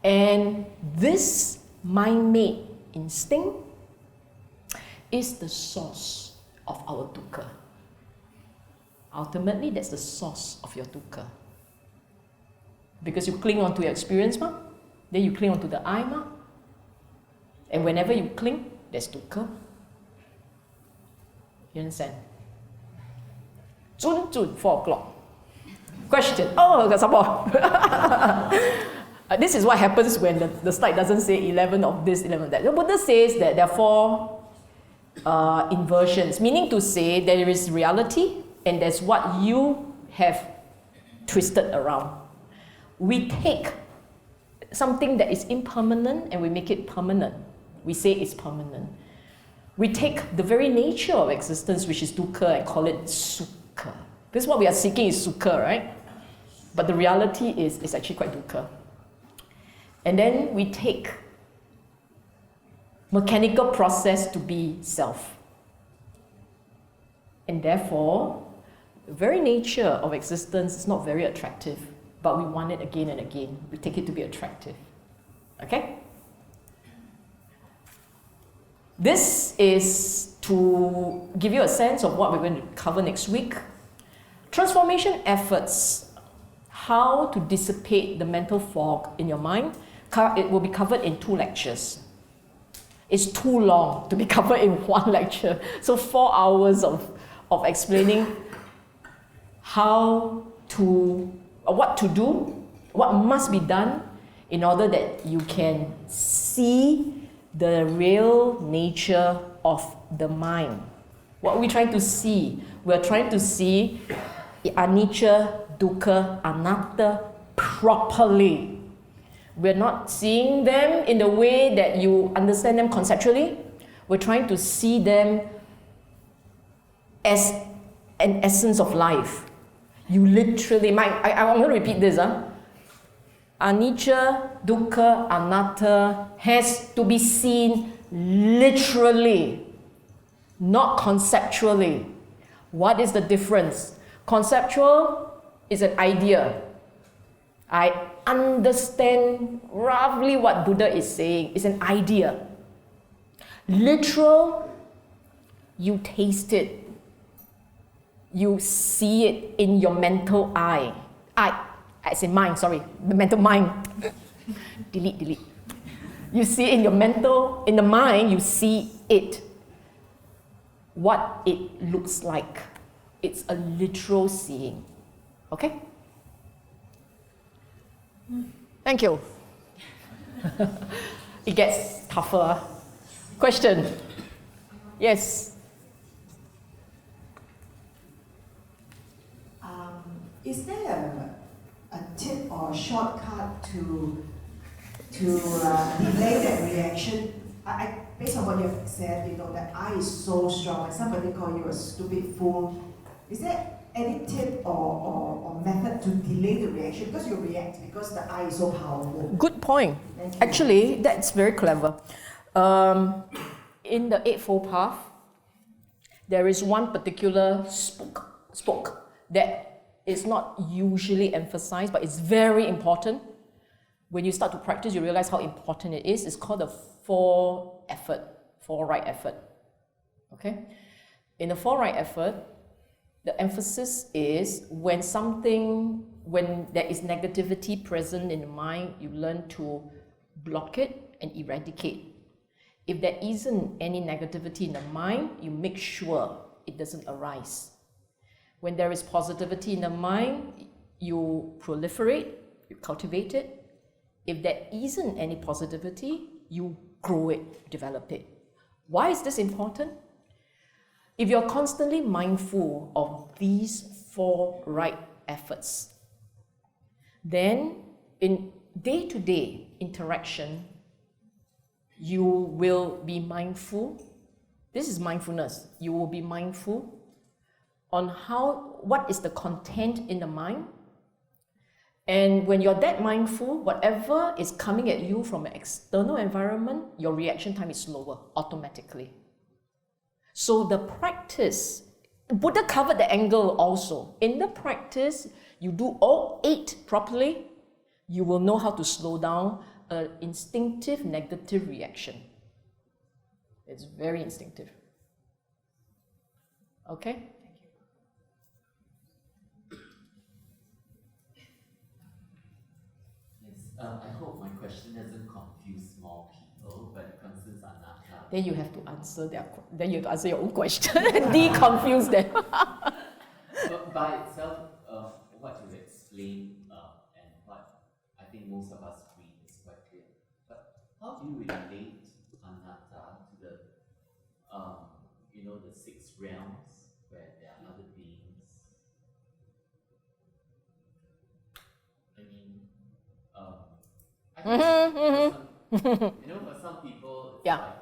And this mind-made instinct is the source of our dukkha. Ultimately, that's the source of your dukkha. Because you cling on to your experience, ma? Then you cling on to the I, ma? And whenever you cling, there's dukkha. You understand? 准 4 o'clock. Question. Oh, got some more. This is what happens when the slide doesn't say 11 of this, 11 of that. The Buddha says that there are 4 inversions, meaning to say there is reality and there's what you have twisted around. We take something that is impermanent and we make it permanent. We say it's permanent. We take the very nature of existence, which is dukkha, and call it sukha. Because what we are seeking is sukha, right? But the reality is actually quite dukkha. And then we take mechanical process to be self. And therefore, the very nature of existence is not very attractive, but we want it again and again. We take it to be attractive. Okay? This is to give you a sense of what we're going to cover next week. Transformation efforts, how to dissipate the mental fog in your mind. It will be covered in 2 lectures. It's too long to be covered in 1 lecture. So 4 hours of explaining how to, what to do, what must be done in order that you can see the real nature of the mind. What are we trying to see? We're trying to see anicca, dukkha, anatta properly. We're not seeing them in the way that you understand them conceptually. We're trying to see them as an essence of life. You literally, I'm going to repeat this. Anicca, dukkha, anatta has to be seen literally, not conceptually. What is the difference? Conceptual is an idea. I understand roughly what Buddha is saying. It's an idea. Literal, you taste it. You see it in your mental eye. I say mind, sorry, the mental mind. delete. You see it in your mental, in the mind, you see it. What it looks like. It's a literal seeing. Okay? Thank you. It gets tougher. Question? Yes. Is there a tip or a shortcut to delay that reaction? Based on what you have said, that I is so strong, and somebody call you a stupid fool. Is there any tip or method to delay the reaction? Because you react because the I is so powerful. Good point. Actually, that's very clever. In the Eightfold Path, there is one particular spoke that is not usually emphasized, but it's very important. When you start to practice, you realize how important it is. It's called the 4 right effort. Okay? In the 4 right effort, the emphasis is when there is negativity present in the mind, you learn to block it and eradicate. If there isn't any negativity in the mind, you make sure it doesn't arise. When there is positivity in the mind, you proliferate, you cultivate it. If there isn't any positivity, you grow it, develop it. Why is this important? If you're constantly mindful of these 4 right efforts, then in day-to-day interaction, you will be mindful. This is mindfulness. You will be mindful on what is the content in the mind. And when you're that mindful, whatever is coming at you from an external environment, your reaction time is slower automatically. So the practice, Buddha covered the angle also. In the practice, you do all 8 properly, you will know how to slow down an instinctive negative reaction. It's very instinctive. Okay? Yes, I hope my question doesn't confuse more people, but it concerns anatta. Then you have to answer your own question and de-confuse them. But by itself, what you explain and what I think most of us read is quite clear. But how do you relate anatta to the, the six realms where there are other beings? I mean, I think for some people, it's Yeah. like,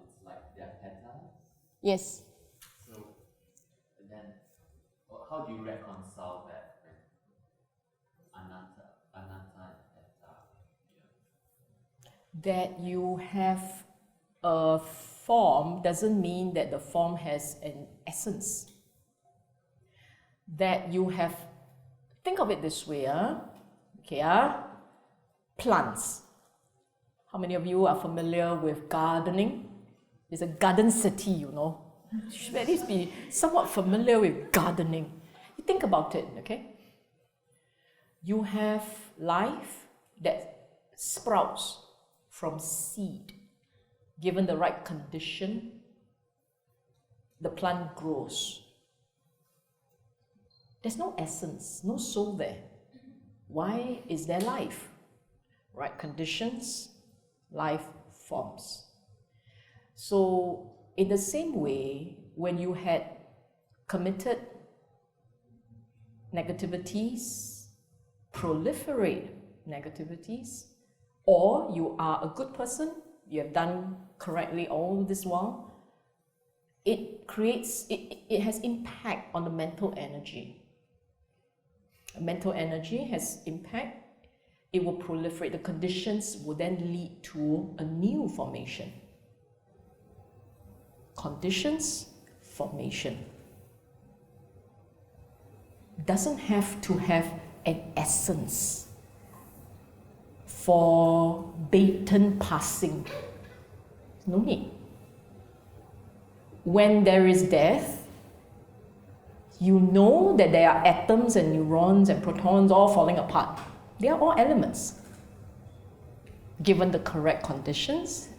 it's like their petals. Yes. So, and then, how do you reconcile that when anatta and metta? That you have a form doesn't mean that the form has an essence. That you have, think of it this way, plants. How many of you are familiar with gardening? There's a garden city, You should at least be somewhat familiar with gardening. You think about it, okay? You have life that sprouts from seed. Given the right condition, the plant grows. There's no essence, no soul there. Why is there life? Right conditions, life forms. So, in the same way, when you had committed negativities, proliferate negativities, or you are a good person, you have done correctly all this while, it has impact on the mental energy. Mental energy has impact, it will proliferate. The conditions will then lead to a new formation. Conditions, formation. Doesn't have to have an essence for baton passing. No need. When there is death, you know that there are atoms and neurons and protons all falling apart. They are all elements. Given the correct conditions,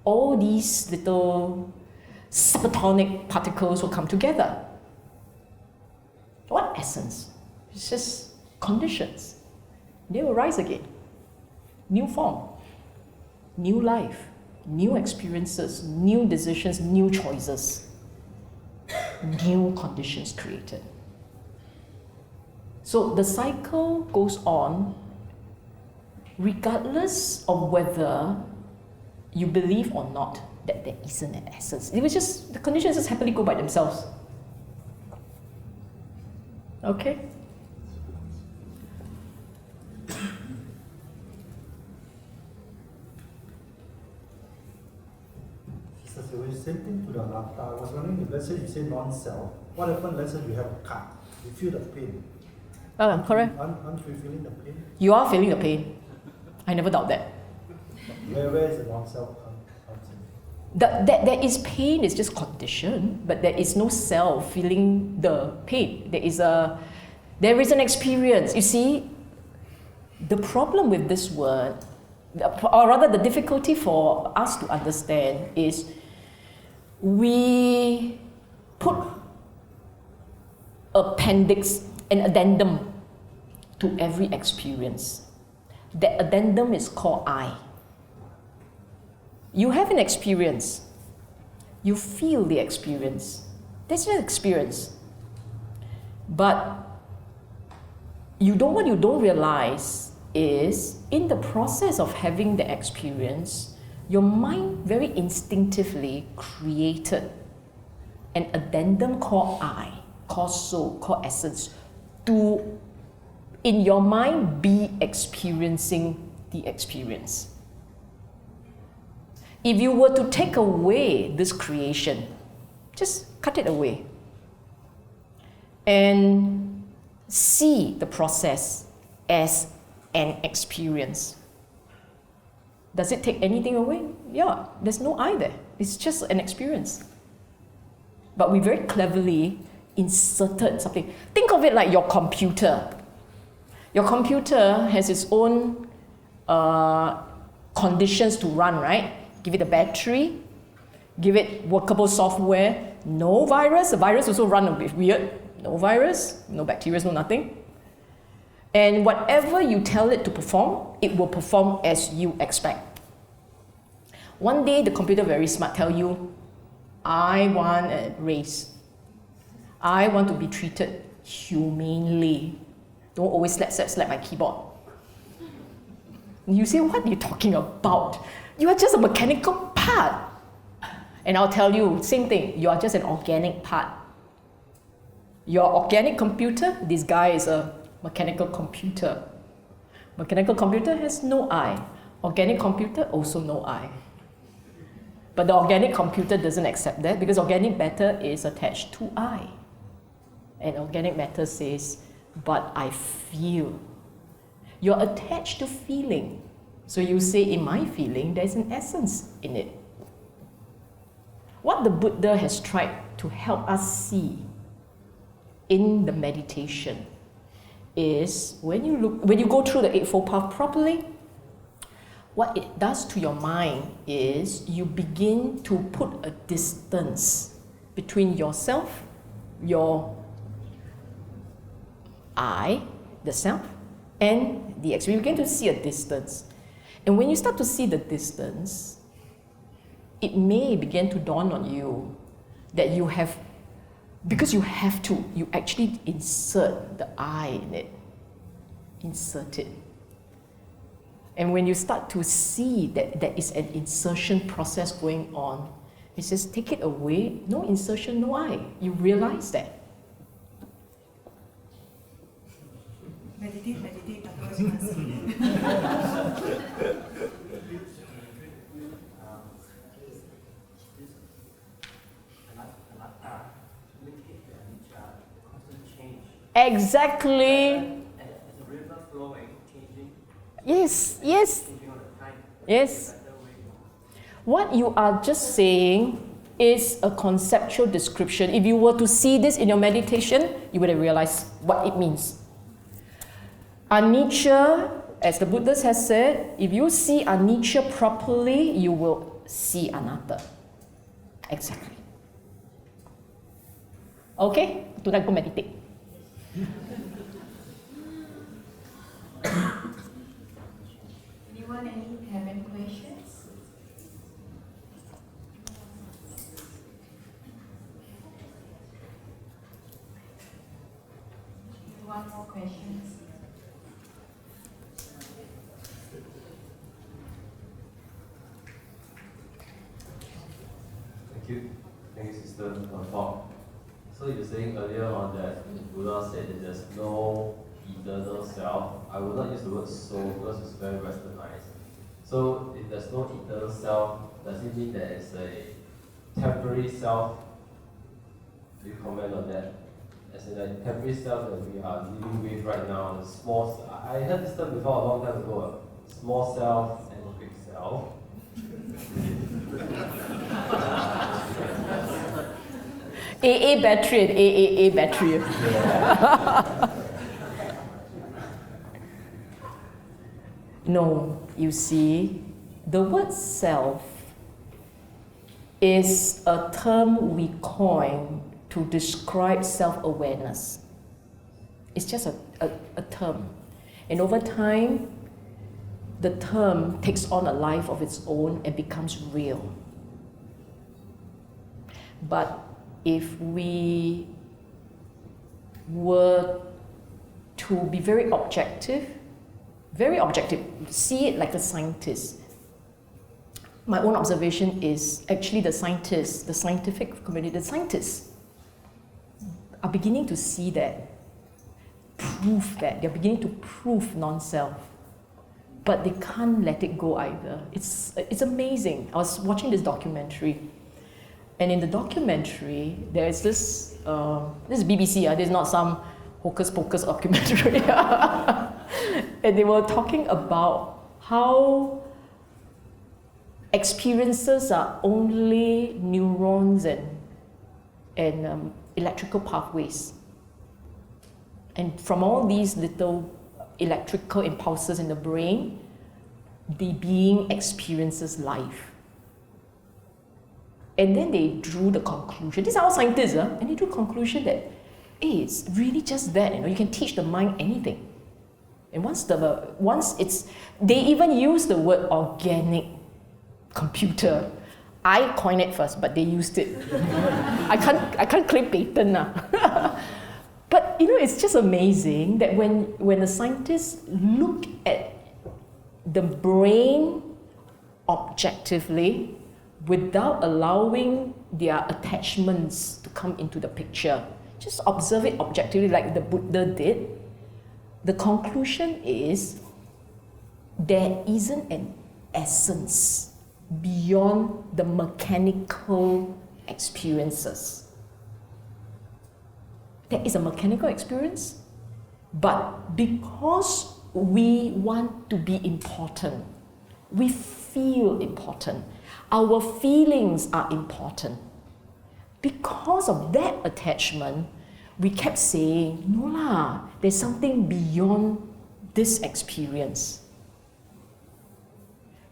all these little subatomic particles will come together. What essence? It's just conditions. They will rise again. New form, new life, new experiences, new decisions, new choices, new conditions created. So the cycle goes on regardless of whether you believe or not that there isn't an essence. It was just, the conditions just happily go by themselves. Okay? Sister Sylvia, same thing to the anatta. I was wondering if, let's say you say non-self, what happens, let's say you have a cut, you feel the pain. Correct. Aren't you feeling the pain? You are feeling the pain. I never doubt that. Where is the non-self comes in? There is pain, it's just condition, but there is no self feeling the pain. There is an experience. You see, the problem with this word, or rather the difficulty for us to understand is we put appendix, an addendum to every experience. That addendum is called I. You have an experience. You feel the experience. That's an experience. But what you don't realize is, in the process of having the experience, your mind very instinctively created an addendum called I, called soul, called essence, to, in your mind, be experiencing the experience. If you were to take away this creation, just cut it away and see the process as an experience. Does it take anything away? Yeah, there's no I there. It's just an experience. but we very cleverly inserted something. Think of it like your computer. Your computer has its own conditions to run, right? Give it a battery, give it workable software, no virus. The virus also run a bit weird. No virus, no bacteria, no nothing. And whatever you tell it to perform, it will perform as you expect. One day, the computer, very smart, tell you, I want a raise. I want to be treated humanely. Don't always slap my keyboard. You say, what are you talking about? You are just a mechanical part. And I'll tell you, same thing, you are just an organic part. Your organic computer, this guy is a mechanical computer. Mechanical computer has no eye. Organic computer, also no eye. But the organic computer doesn't accept that because organic matter is attached to eye. And organic matter says, but I feel. You're attached to feeling. So you say, in my feeling, there's an essence in it. What the Buddha has tried to help us see in the meditation is when you go through the Eightfold Path properly, what it does to your mind is you begin to put a distance between yourself, your I, the self, and the experience. You begin to see a distance. And when you start to see the distance, it may begin to dawn on you that you have, because you have to, you actually insert the I in it. Insert it. And when you start to see that there is an insertion process going on, it says, take it away, no insertion, no I. You realize that. Meditate, otherwise you can't see it. Exactly. As a river flowing, changing. Yes. Changing all the time. Yes. What you are just saying is a conceptual description. If you were to see this in your meditation, you would have realized what it means. Anicca, as the Buddha has said, if you see anicca properly, you will see anatta. Exactly. Okay? Tonight go meditate. Anyone have any questions? One more question. Thank you. Thank you, Sister, for the talk. So you're saying earlier on that Buddha said that there's no eternal self. I will not use the word soul because it's very westernized. So if there's no eternal self, does it mean that it's a temporary self? Do you comment on that? As in a temporary self that we are living with right now, the small. I heard this term before a long time ago. Small self and big self. AA battery and AAA battery. No, you see, the word self is a term we coin to describe self-awareness. It's just a term. And over time, the term takes on a life of its own and becomes real. But if we were to be very objective, see it like a scientist. My own observation is actually the scientists, the scientific community, the scientists are beginning to see that, prove that, they're beginning to prove non-self. But they can't let it go either. It's amazing. I was watching this documentary, and in the documentary, there is this is BBC, this is not some hocus pocus documentary. And they were talking about how experiences are only neurons and and electrical pathways. And from all these little electrical impulses in the brain, the being experiences life. And then they drew the conclusion, these are all scientists, and they drew the conclusion that, hey, it's really just that, you can teach the mind anything. And once it's, they even use the word organic computer. I coined it first, but they used it. I can't claim patent now. But it's just amazing that when the scientists look at the brain objectively, without allowing their attachments to come into the picture, just observe it objectively like the Buddha did, the conclusion is there isn't an essence beyond the mechanical experiences. There is a mechanical experience, but because we want to be important, we feel important, our feelings are important. Because of that attachment, we kept saying, no lah, there's something beyond this experience.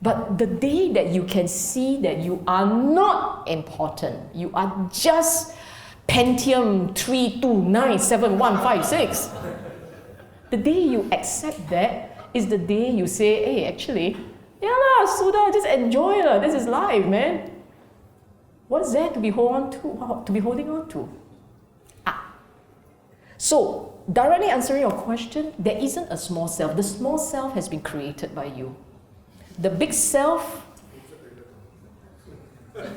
But the day that you can see that you are not important, you are just Pentium 3297156, the day you accept that is the day you say, hey, actually, yeah lah, Suda, just enjoy lah, this is life, man. What is there to be holding on to? So, directly answering your question, there isn't a small self. The small self has been created by you. The big self,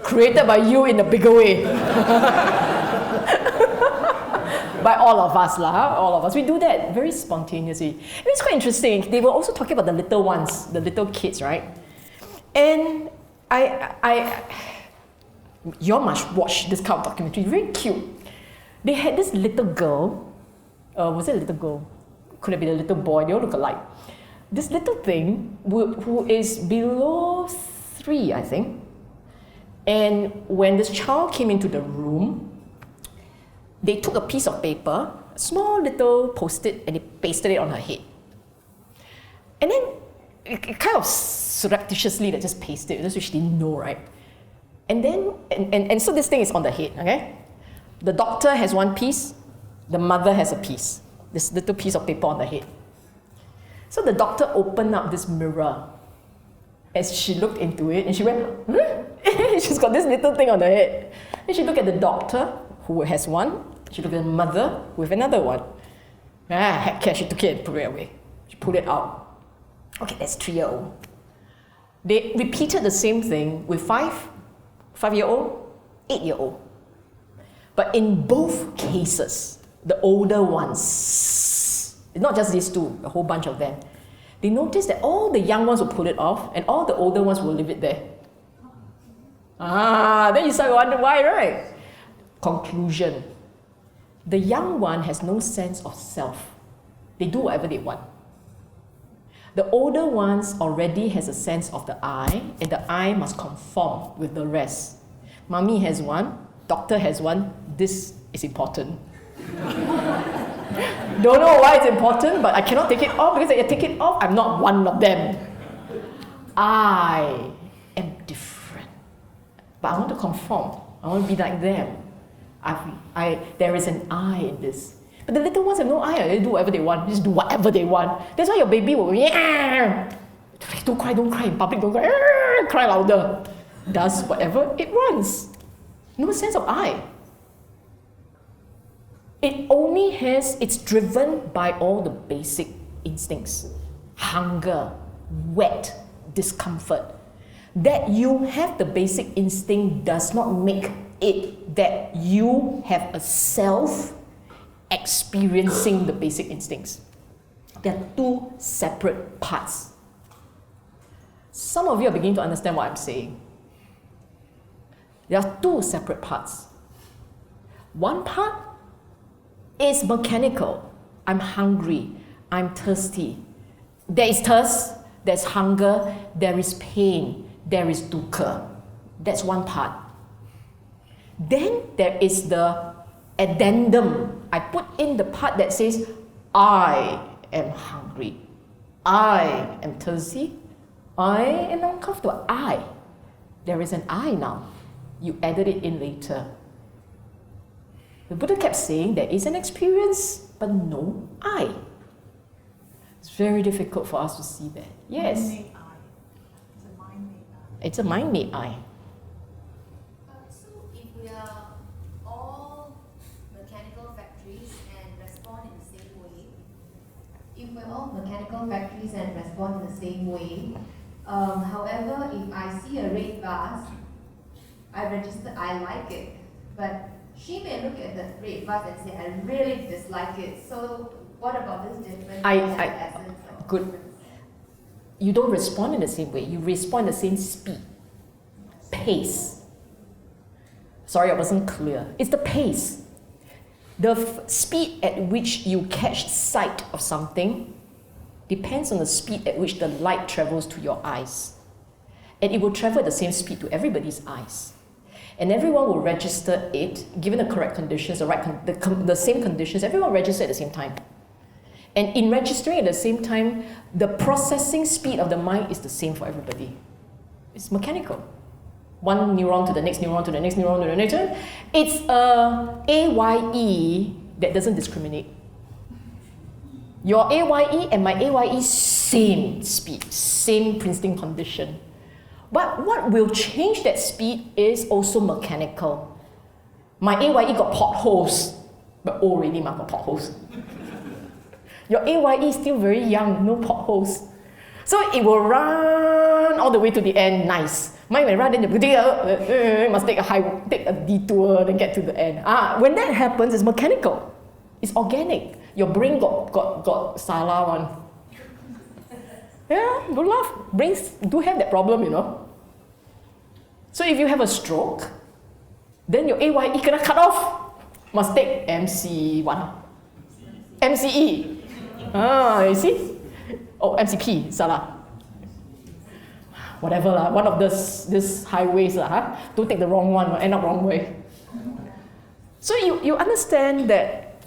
created by you in a bigger way. By all of us lah, all of us. We do that very spontaneously. And it's quite interesting. They were also talking about the little ones, the little kids, right? And you all must watch this kind of documentary. Very cute. They had this little girl. Was it a little girl? Could have been a little boy. They all look alike. This little thing who is below 3, I think. And when this child came into the room, they took a piece of paper, a small little post-it, and they pasted it on her head. And then it kind of surreptitiously they just pasted it, that's what she didn't know, right? And then, and so this thing is on the head, okay? The doctor has one piece, the mother has a piece, this little piece of paper on the head. So the doctor opened up this mirror as she looked into it, and she went, she's got this little thing on her head. And she looked at the doctor, who has one. She looked at the mother with another one. Heck care, she took it and put it away. She pulled it out. Okay, that's 3-year-old. They repeated the same thing with 5-year-old, 8-year-old. But in both cases, the older ones, not just these two, a whole bunch of them, they noticed that all the young ones will pull it off and all the older ones will leave it there. Then you start to wonder why, right? Conclusion. The young one has no sense of self. They do whatever they want. The older ones already has a sense of the I, and the I must conform with the rest. Mommy has one, doctor has one, this is important. Don't know why it's important, but I cannot take it off because if I take it off, I'm not one of them. I am different. But I want to conform. I want to be like them. There is an I in this. But the little ones have no I. They do whatever they want. Just do whatever they want. That's why your baby will don't cry in public, don't cry louder. Does whatever it wants. No sense of I. It's driven by all the basic instincts. Hunger, wet, discomfort. That you have the basic instinct does not make it that you have a self experiencing the basic instincts. They're two separate parts. Some of you are beginning to understand what I'm saying. There are two separate parts. One part is mechanical. I'm hungry. I'm thirsty. There is thirst, there's hunger, there is pain, there is dukkha. That's one part. Then there is the addendum. I put in the part that says, I am hungry. I am thirsty. I am uncomfortable. There is an I now. You added it in later. The Buddha kept saying there is an experience, but no I. It's very difficult for us to see that. Yes. Mind-made I. It's a mind-made I. It's a mind-made I. So if we are all mechanical factories and respond in the same way, if we're all mechanical factories and respond in the same way, however, if I see a red vase, I register I like it, but she may look at the red vase and say I really dislike it. So what about this difference? Essence of good. difference? You don't respond in the same way. You respond in the same speed, pace. Sorry, I wasn't clear. It's the pace. The speed at which you catch sight of something depends on the speed at which the light travels to your eyes. And it will travel at the same speed to everybody's eyes. And everyone will register it, given the correct conditions, the same conditions, everyone registers at the same time. And in registering at the same time, the processing speed of the mind is the same for everybody. It's mechanical. One neuron to the next neuron to the next neuron to the next one. It's a AYE that doesn't discriminate. Your AYE and my AYE, same speed, same printing condition. But what will change that speed is also mechanical. My AYE got potholes, but already got potholes. Your AYE is still very young, no potholes. So it will run all the way to the end, nice. Mine will run, then you must take a detour, then get to the end. When that happens, it's mechanical. It's organic. Your brain got salah one. Yeah, don't laugh. Brains do have that problem, you know. So if you have a stroke, then your AYE kena cut off. Must take MCE. You see? Oh, MCP, salah. Whatever lah, one of this highways lah, Don't take the wrong one or end up wrong way. So you understand that,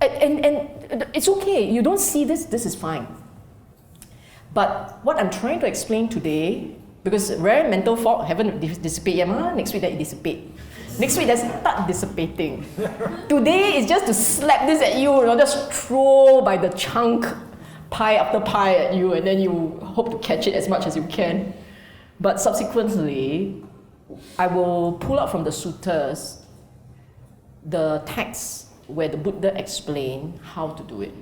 and it's okay. You don't see this is fine. But what I'm trying to explain today, because rare mental fog haven't dissipated yet, next week that it dissipate. Next week, let's start dissipating. Today is just to slap this at you, just throw by the chunk, pie after pie at you, and then you hope to catch it as much as you can. But subsequently, I will pull out from the suttas the text where the Buddha explained how to do it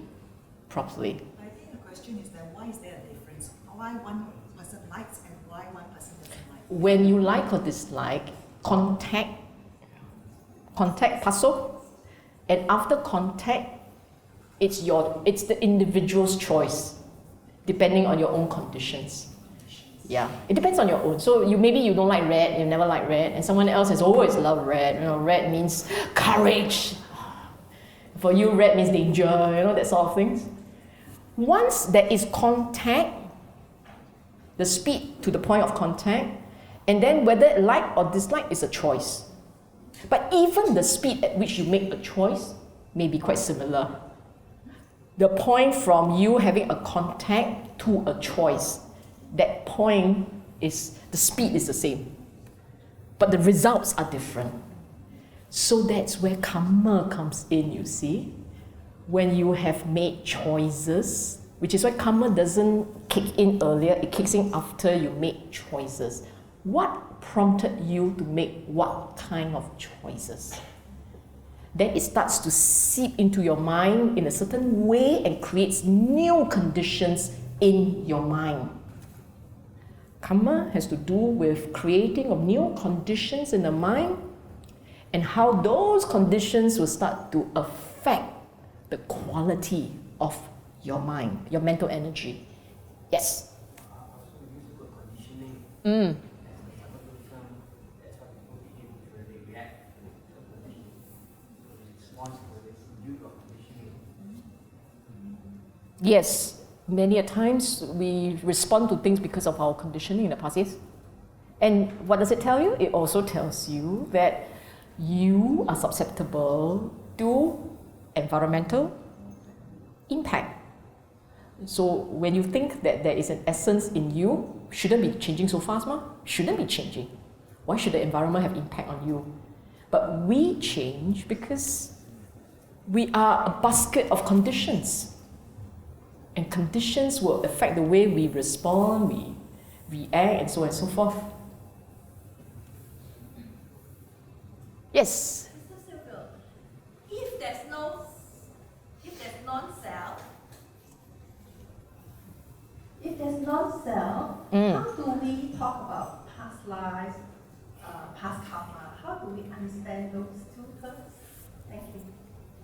properly. I think the question is that why is there a difference? Why one person likes and why one person doesn't like? When you like or dislike, contact paso, and after contact, it's the individual's choice, depending on your own conditions. Yeah, it depends on your own. So maybe you don't like red, you never like red, and someone else has always loved red. Red means courage. For you, red means danger. That sort of things. Once there is contact, the speed to the point of contact, and then whether like or dislike is a choice. But even the speed at which you make a choice may be quite similar. The point from you having a contact to a choice, that point is, the speed is the same. But the results are different. So that's where karma comes in, you see. When you have made choices, which is why karma doesn't kick in earlier, it kicks in after you make choices. What prompted you to make what kind of choices? Then it starts to seep into your mind in a certain way and creates new conditions in your mind. Karma has to do with creating of new conditions in the mind and how those conditions will start to affect the quality of your mind, your mental energy. Yes? Yes, many a times we respond to things because of our conditioning in the past, yes? And what does it tell you? It also tells you that you are susceptible to environmental impact. So when you think that there is an essence in you, shouldn't be changing so fast, ma? Shouldn't be changing. Why should the environment have impact on you? But we change because we are a basket of conditions. And conditions will affect the way we respond, we react, and so on and so forth. Yes? Sis Sylvia, if there's non-self, how do we talk about past lives, past karma? How do we understand those two terms? Thank you.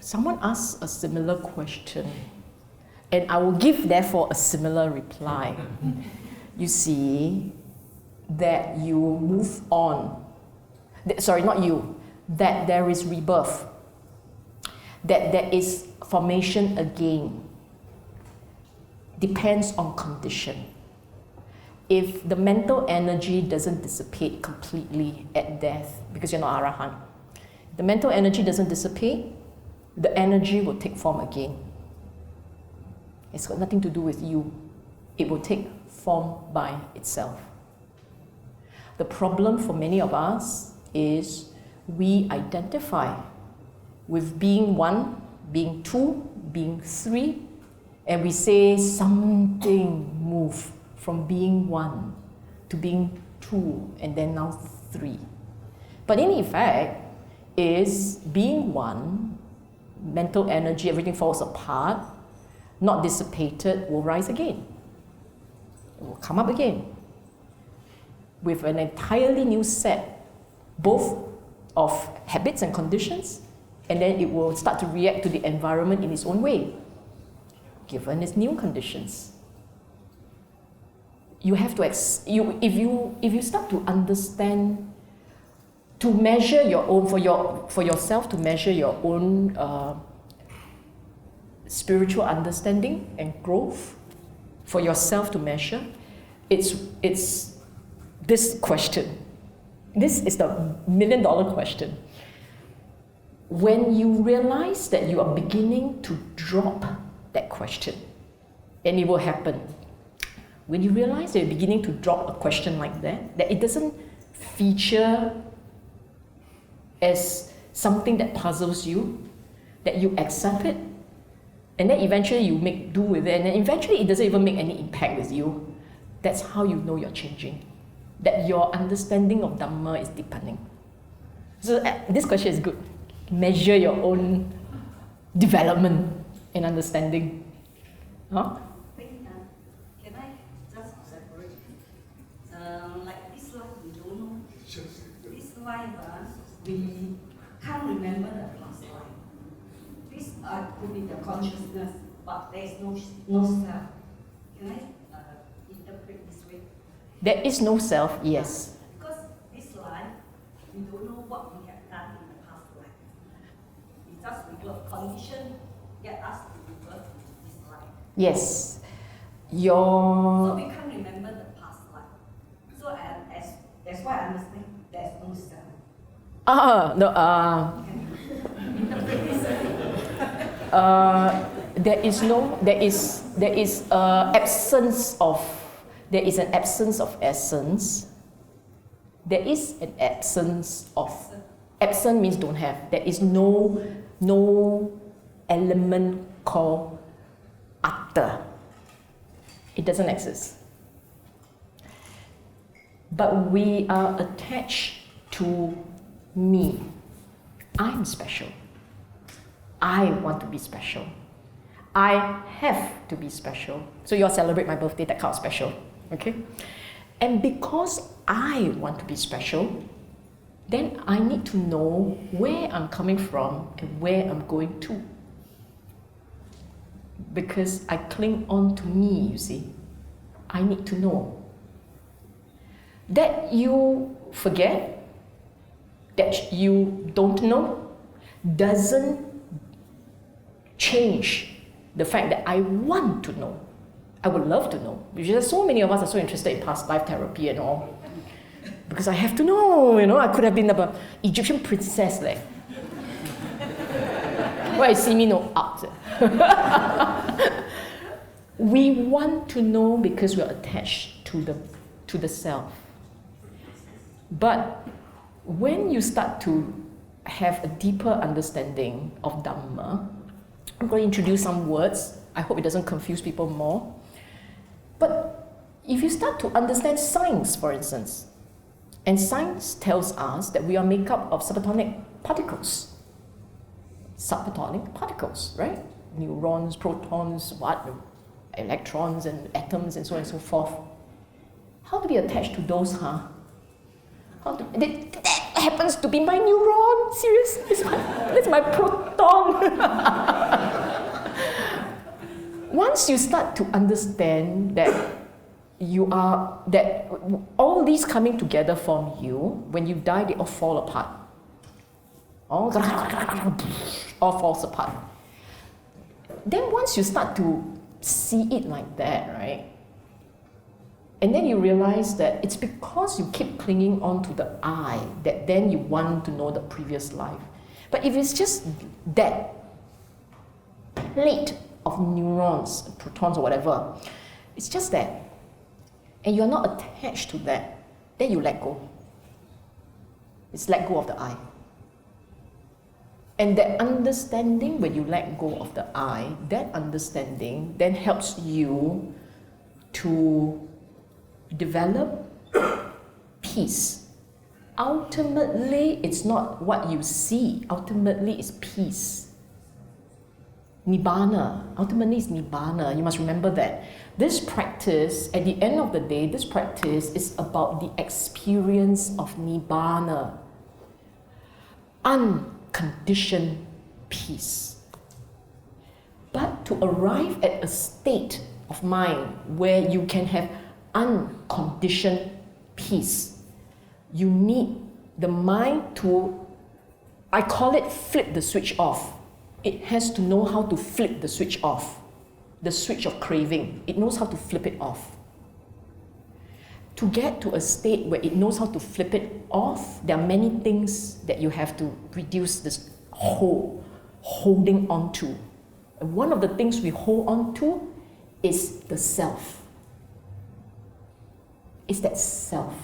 Someone asked a similar question, and I will give therefore a similar reply. You see, that you move on. Sorry, not you. That there is rebirth. That there is formation again. Depends on condition. If the mental energy doesn't dissipate completely at death, because you're not Arahant, the mental energy doesn't dissipate, the energy will take form again. It's got nothing to do with you. It will take form by itself. The problem for many of us is we identify with being one, being two, being three, and we say something moved from being one to being two and then now three. But in effect, is being one, mental energy, everything falls apart, not dissipated, will rise again. It will come up again with an entirely new set, both of habits and conditions, and then it will start to react to the environment in its own way, given its new conditions. You have to, if you start to understand, to measure your own, for yourself to measure your own spiritual understanding and growth, for yourself to measure, it's this question. This is the $1 million question. When you realize that you are beginning to drop that question, and it will happen. When you realize that you're beginning to drop a question like that it doesn't feature as something that puzzles you, that you accept it, and then eventually you make do with it, and then eventually it doesn't even make any impact with you, that's how you know you're changing. That your understanding of Dhamma is deepening. So this question is good. Measure your own development and understanding. Huh? Can I just separate? Like this life, we don't know. This life, we can't remember the past life. This could be the consciousness, but there is no self. Can I interpret this way? There is no self, yes. Because this life, we don't know what we have done in the past life. It's just we were conditioned, get us to rebirth in this life. Yes. So we can't remember the past life. So that's why I understand there's no self. There is an absence of essence. There is an absence of absent means don't have. There is no element called atta. It doesn't exist. But we are attached to me. I'm special. I want to be special. I have to be special. So you all celebrate my birthday, that kind of special. Okay? And because I want to be special, then I need to know where I'm coming from and where I'm going to. Because I cling on to me, you see. I need to know. That you forget, that you don't know, doesn't change the fact that I want to know. I would love to know. Because so many of us are so interested in past life therapy and all. Because I have to know, I could have been an Egyptian princess. Why you see me no out? We want to know because we're attached to the self. But when you start to have a deeper understanding of Dhamma, I'm going to introduce some words. I hope it doesn't confuse people more. But if you start to understand science, for instance, and science tells us that we are made up of subatomic particles. Subatomic particles, right? Neurons, protons, electrons and atoms and so on and so forth. How do we attach to those, huh? That happens to be my neuron. Seriously, it's my proton. Once you start to understand that that all these coming together form you, when you die, they all fall apart. All falls apart. Then once you start to see it like that, right? And then you realize that it's because you keep clinging on to the I that then you want to know the previous life. But if it's just that plate of neurons, protons or whatever, it's just that, and you're not attached to that, then you let go. It's let go of the I. And that understanding, when you let go of the I, that understanding then helps you to develop peace. Ultimately, it's not what you see. Ultimately, it's peace. Nibbana. Ultimately, it's Nibbana. You must remember that. This practice, at the end of the day, this practice is about the experience of Nibbana. Unconditioned peace. But to arrive at a state of mind where you can have unconditioned peace, you need the mind to, I call it flip the switch off. It has to know how to flip the switch off. The switch of craving. It knows how to flip it off. To get to a state where it knows how to flip it off, there are many things that you have to reduce this holding on to. And one of the things we hold on to is the self. It's that self,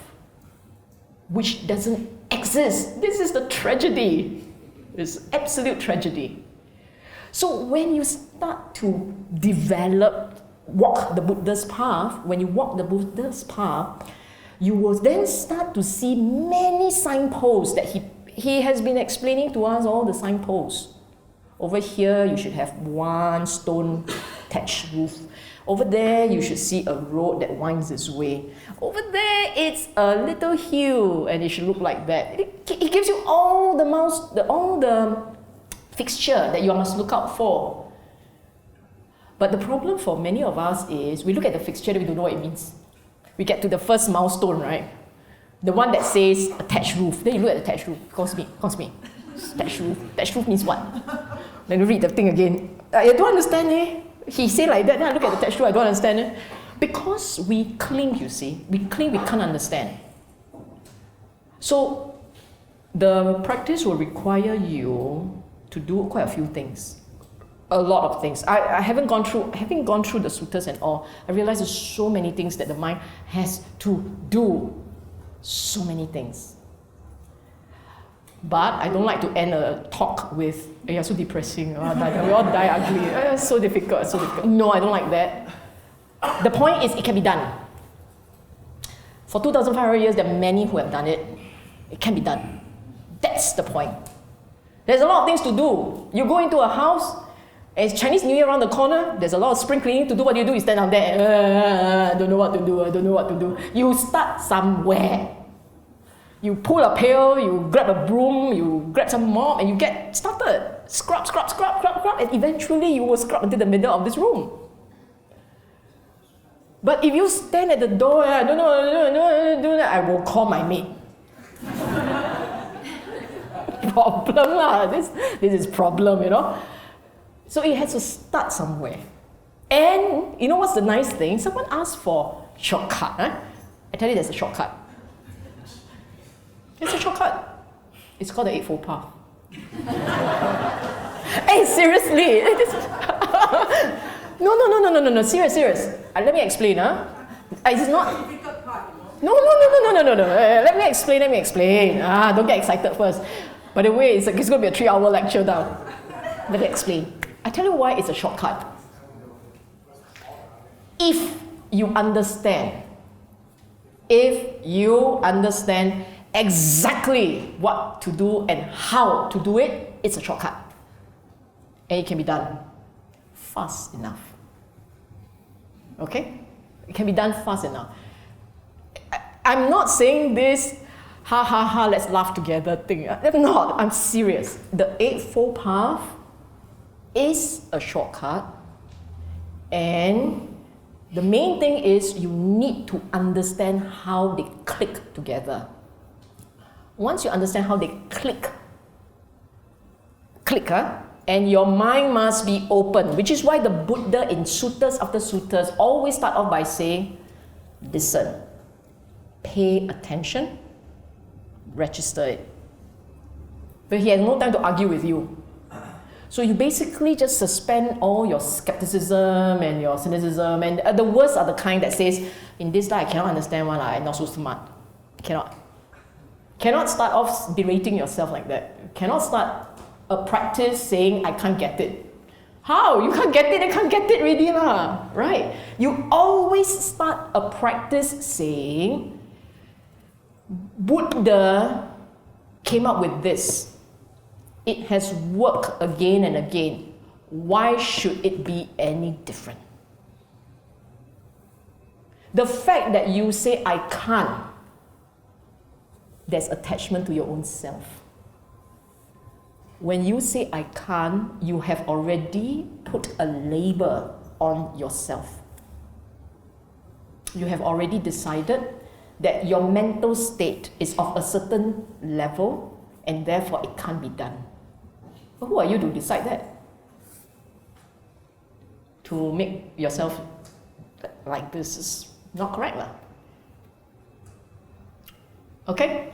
which doesn't exist. This is the tragedy. It's absolute tragedy. So when you start to walk the Buddha's path, when you walk the Buddha's path, you will then start to see many signposts that he has been explaining to us, all the signposts. Over here, you should have one stone thatched roof. Over there, you should see a road that winds its way. Over there, it's a little hill, and it should look like that. It gives you all the fixture that you must look out for. But the problem for many of us is we look at the fixture and we don't know what it means. We get to the first milestone, right? The one that says attached roof. Then you look at the attached roof. Calls me. Attached roof. Attached roof means what? Then you read the thing again. I don't understand. He said like that. Then I look at the attached roof. I don't understand. Because we cling, you see. We cling, we can't understand. So the practice will require you to do quite a few things. A lot of things. Having gone through the suttas and all, I realize there's so many things that the mind has to do. So many things. But I don't like to end a talk with, "You're so depressing, we all die ugly, it's so difficult, No, I don't like that. The point is, it can be done. For 2,500 years, there are many who have done it. It can be done. That's the point. There's a lot of things to do. You go into a house, it's Chinese New Year around the corner, there's a lot of spring cleaning to do. What do? You stand out there, I don't know what to do. You start somewhere. You pull a pail, you grab a broom, you grab some mop, and you get started. Scrub, and eventually you will scrub into the middle of this room. But if you stand at the door, I don't know, I will call my maid. Problem lah. This is problem, So it has to start somewhere. And you know what's the nice thing? Someone asked for shortcut. I tell you there's a shortcut. It's a shortcut. It's called the Eightfold Path. Hey, seriously. No. Serious. Let me explain. It's not. No. Let me explain. Don't get excited first. By the way, it's going to be a 3-hour lecture now. Let me explain. I tell you why it's a shortcut. If you understand exactly what to do and how to do it, it's a shortcut. And it can be done fast enough. Okay? It can be done fast enough. I'm not saying this, let's laugh together thing. I'm not. I'm serious. The Eightfold Path is a shortcut, and the main thing is you need to understand how they click together. Once you understand how they click, and your mind must be open, which is why the Buddha in suttas after suttas always start off by saying, listen, pay attention, register it. But he has no time to argue with you. So you basically just suspend all your skepticism and your cynicism, and the worst are the kind that says, in this life I cannot understand one, I'm not so smart. Cannot start off berating yourself like that. Cannot start a practice saying, I can't get it. How? You can't get it, I can't get it already lah, right? You always start a practice saying, Buddha came up with this. It has worked again and again. Why should it be any different? The fact that you say, I can't, there's attachment to your own self. When you say, I can't, you have already put a label on yourself. You have already decided that your mental state is of a certain level and therefore it can't be done. But who are you to decide that? To make yourself like this is not correct lah. Okay?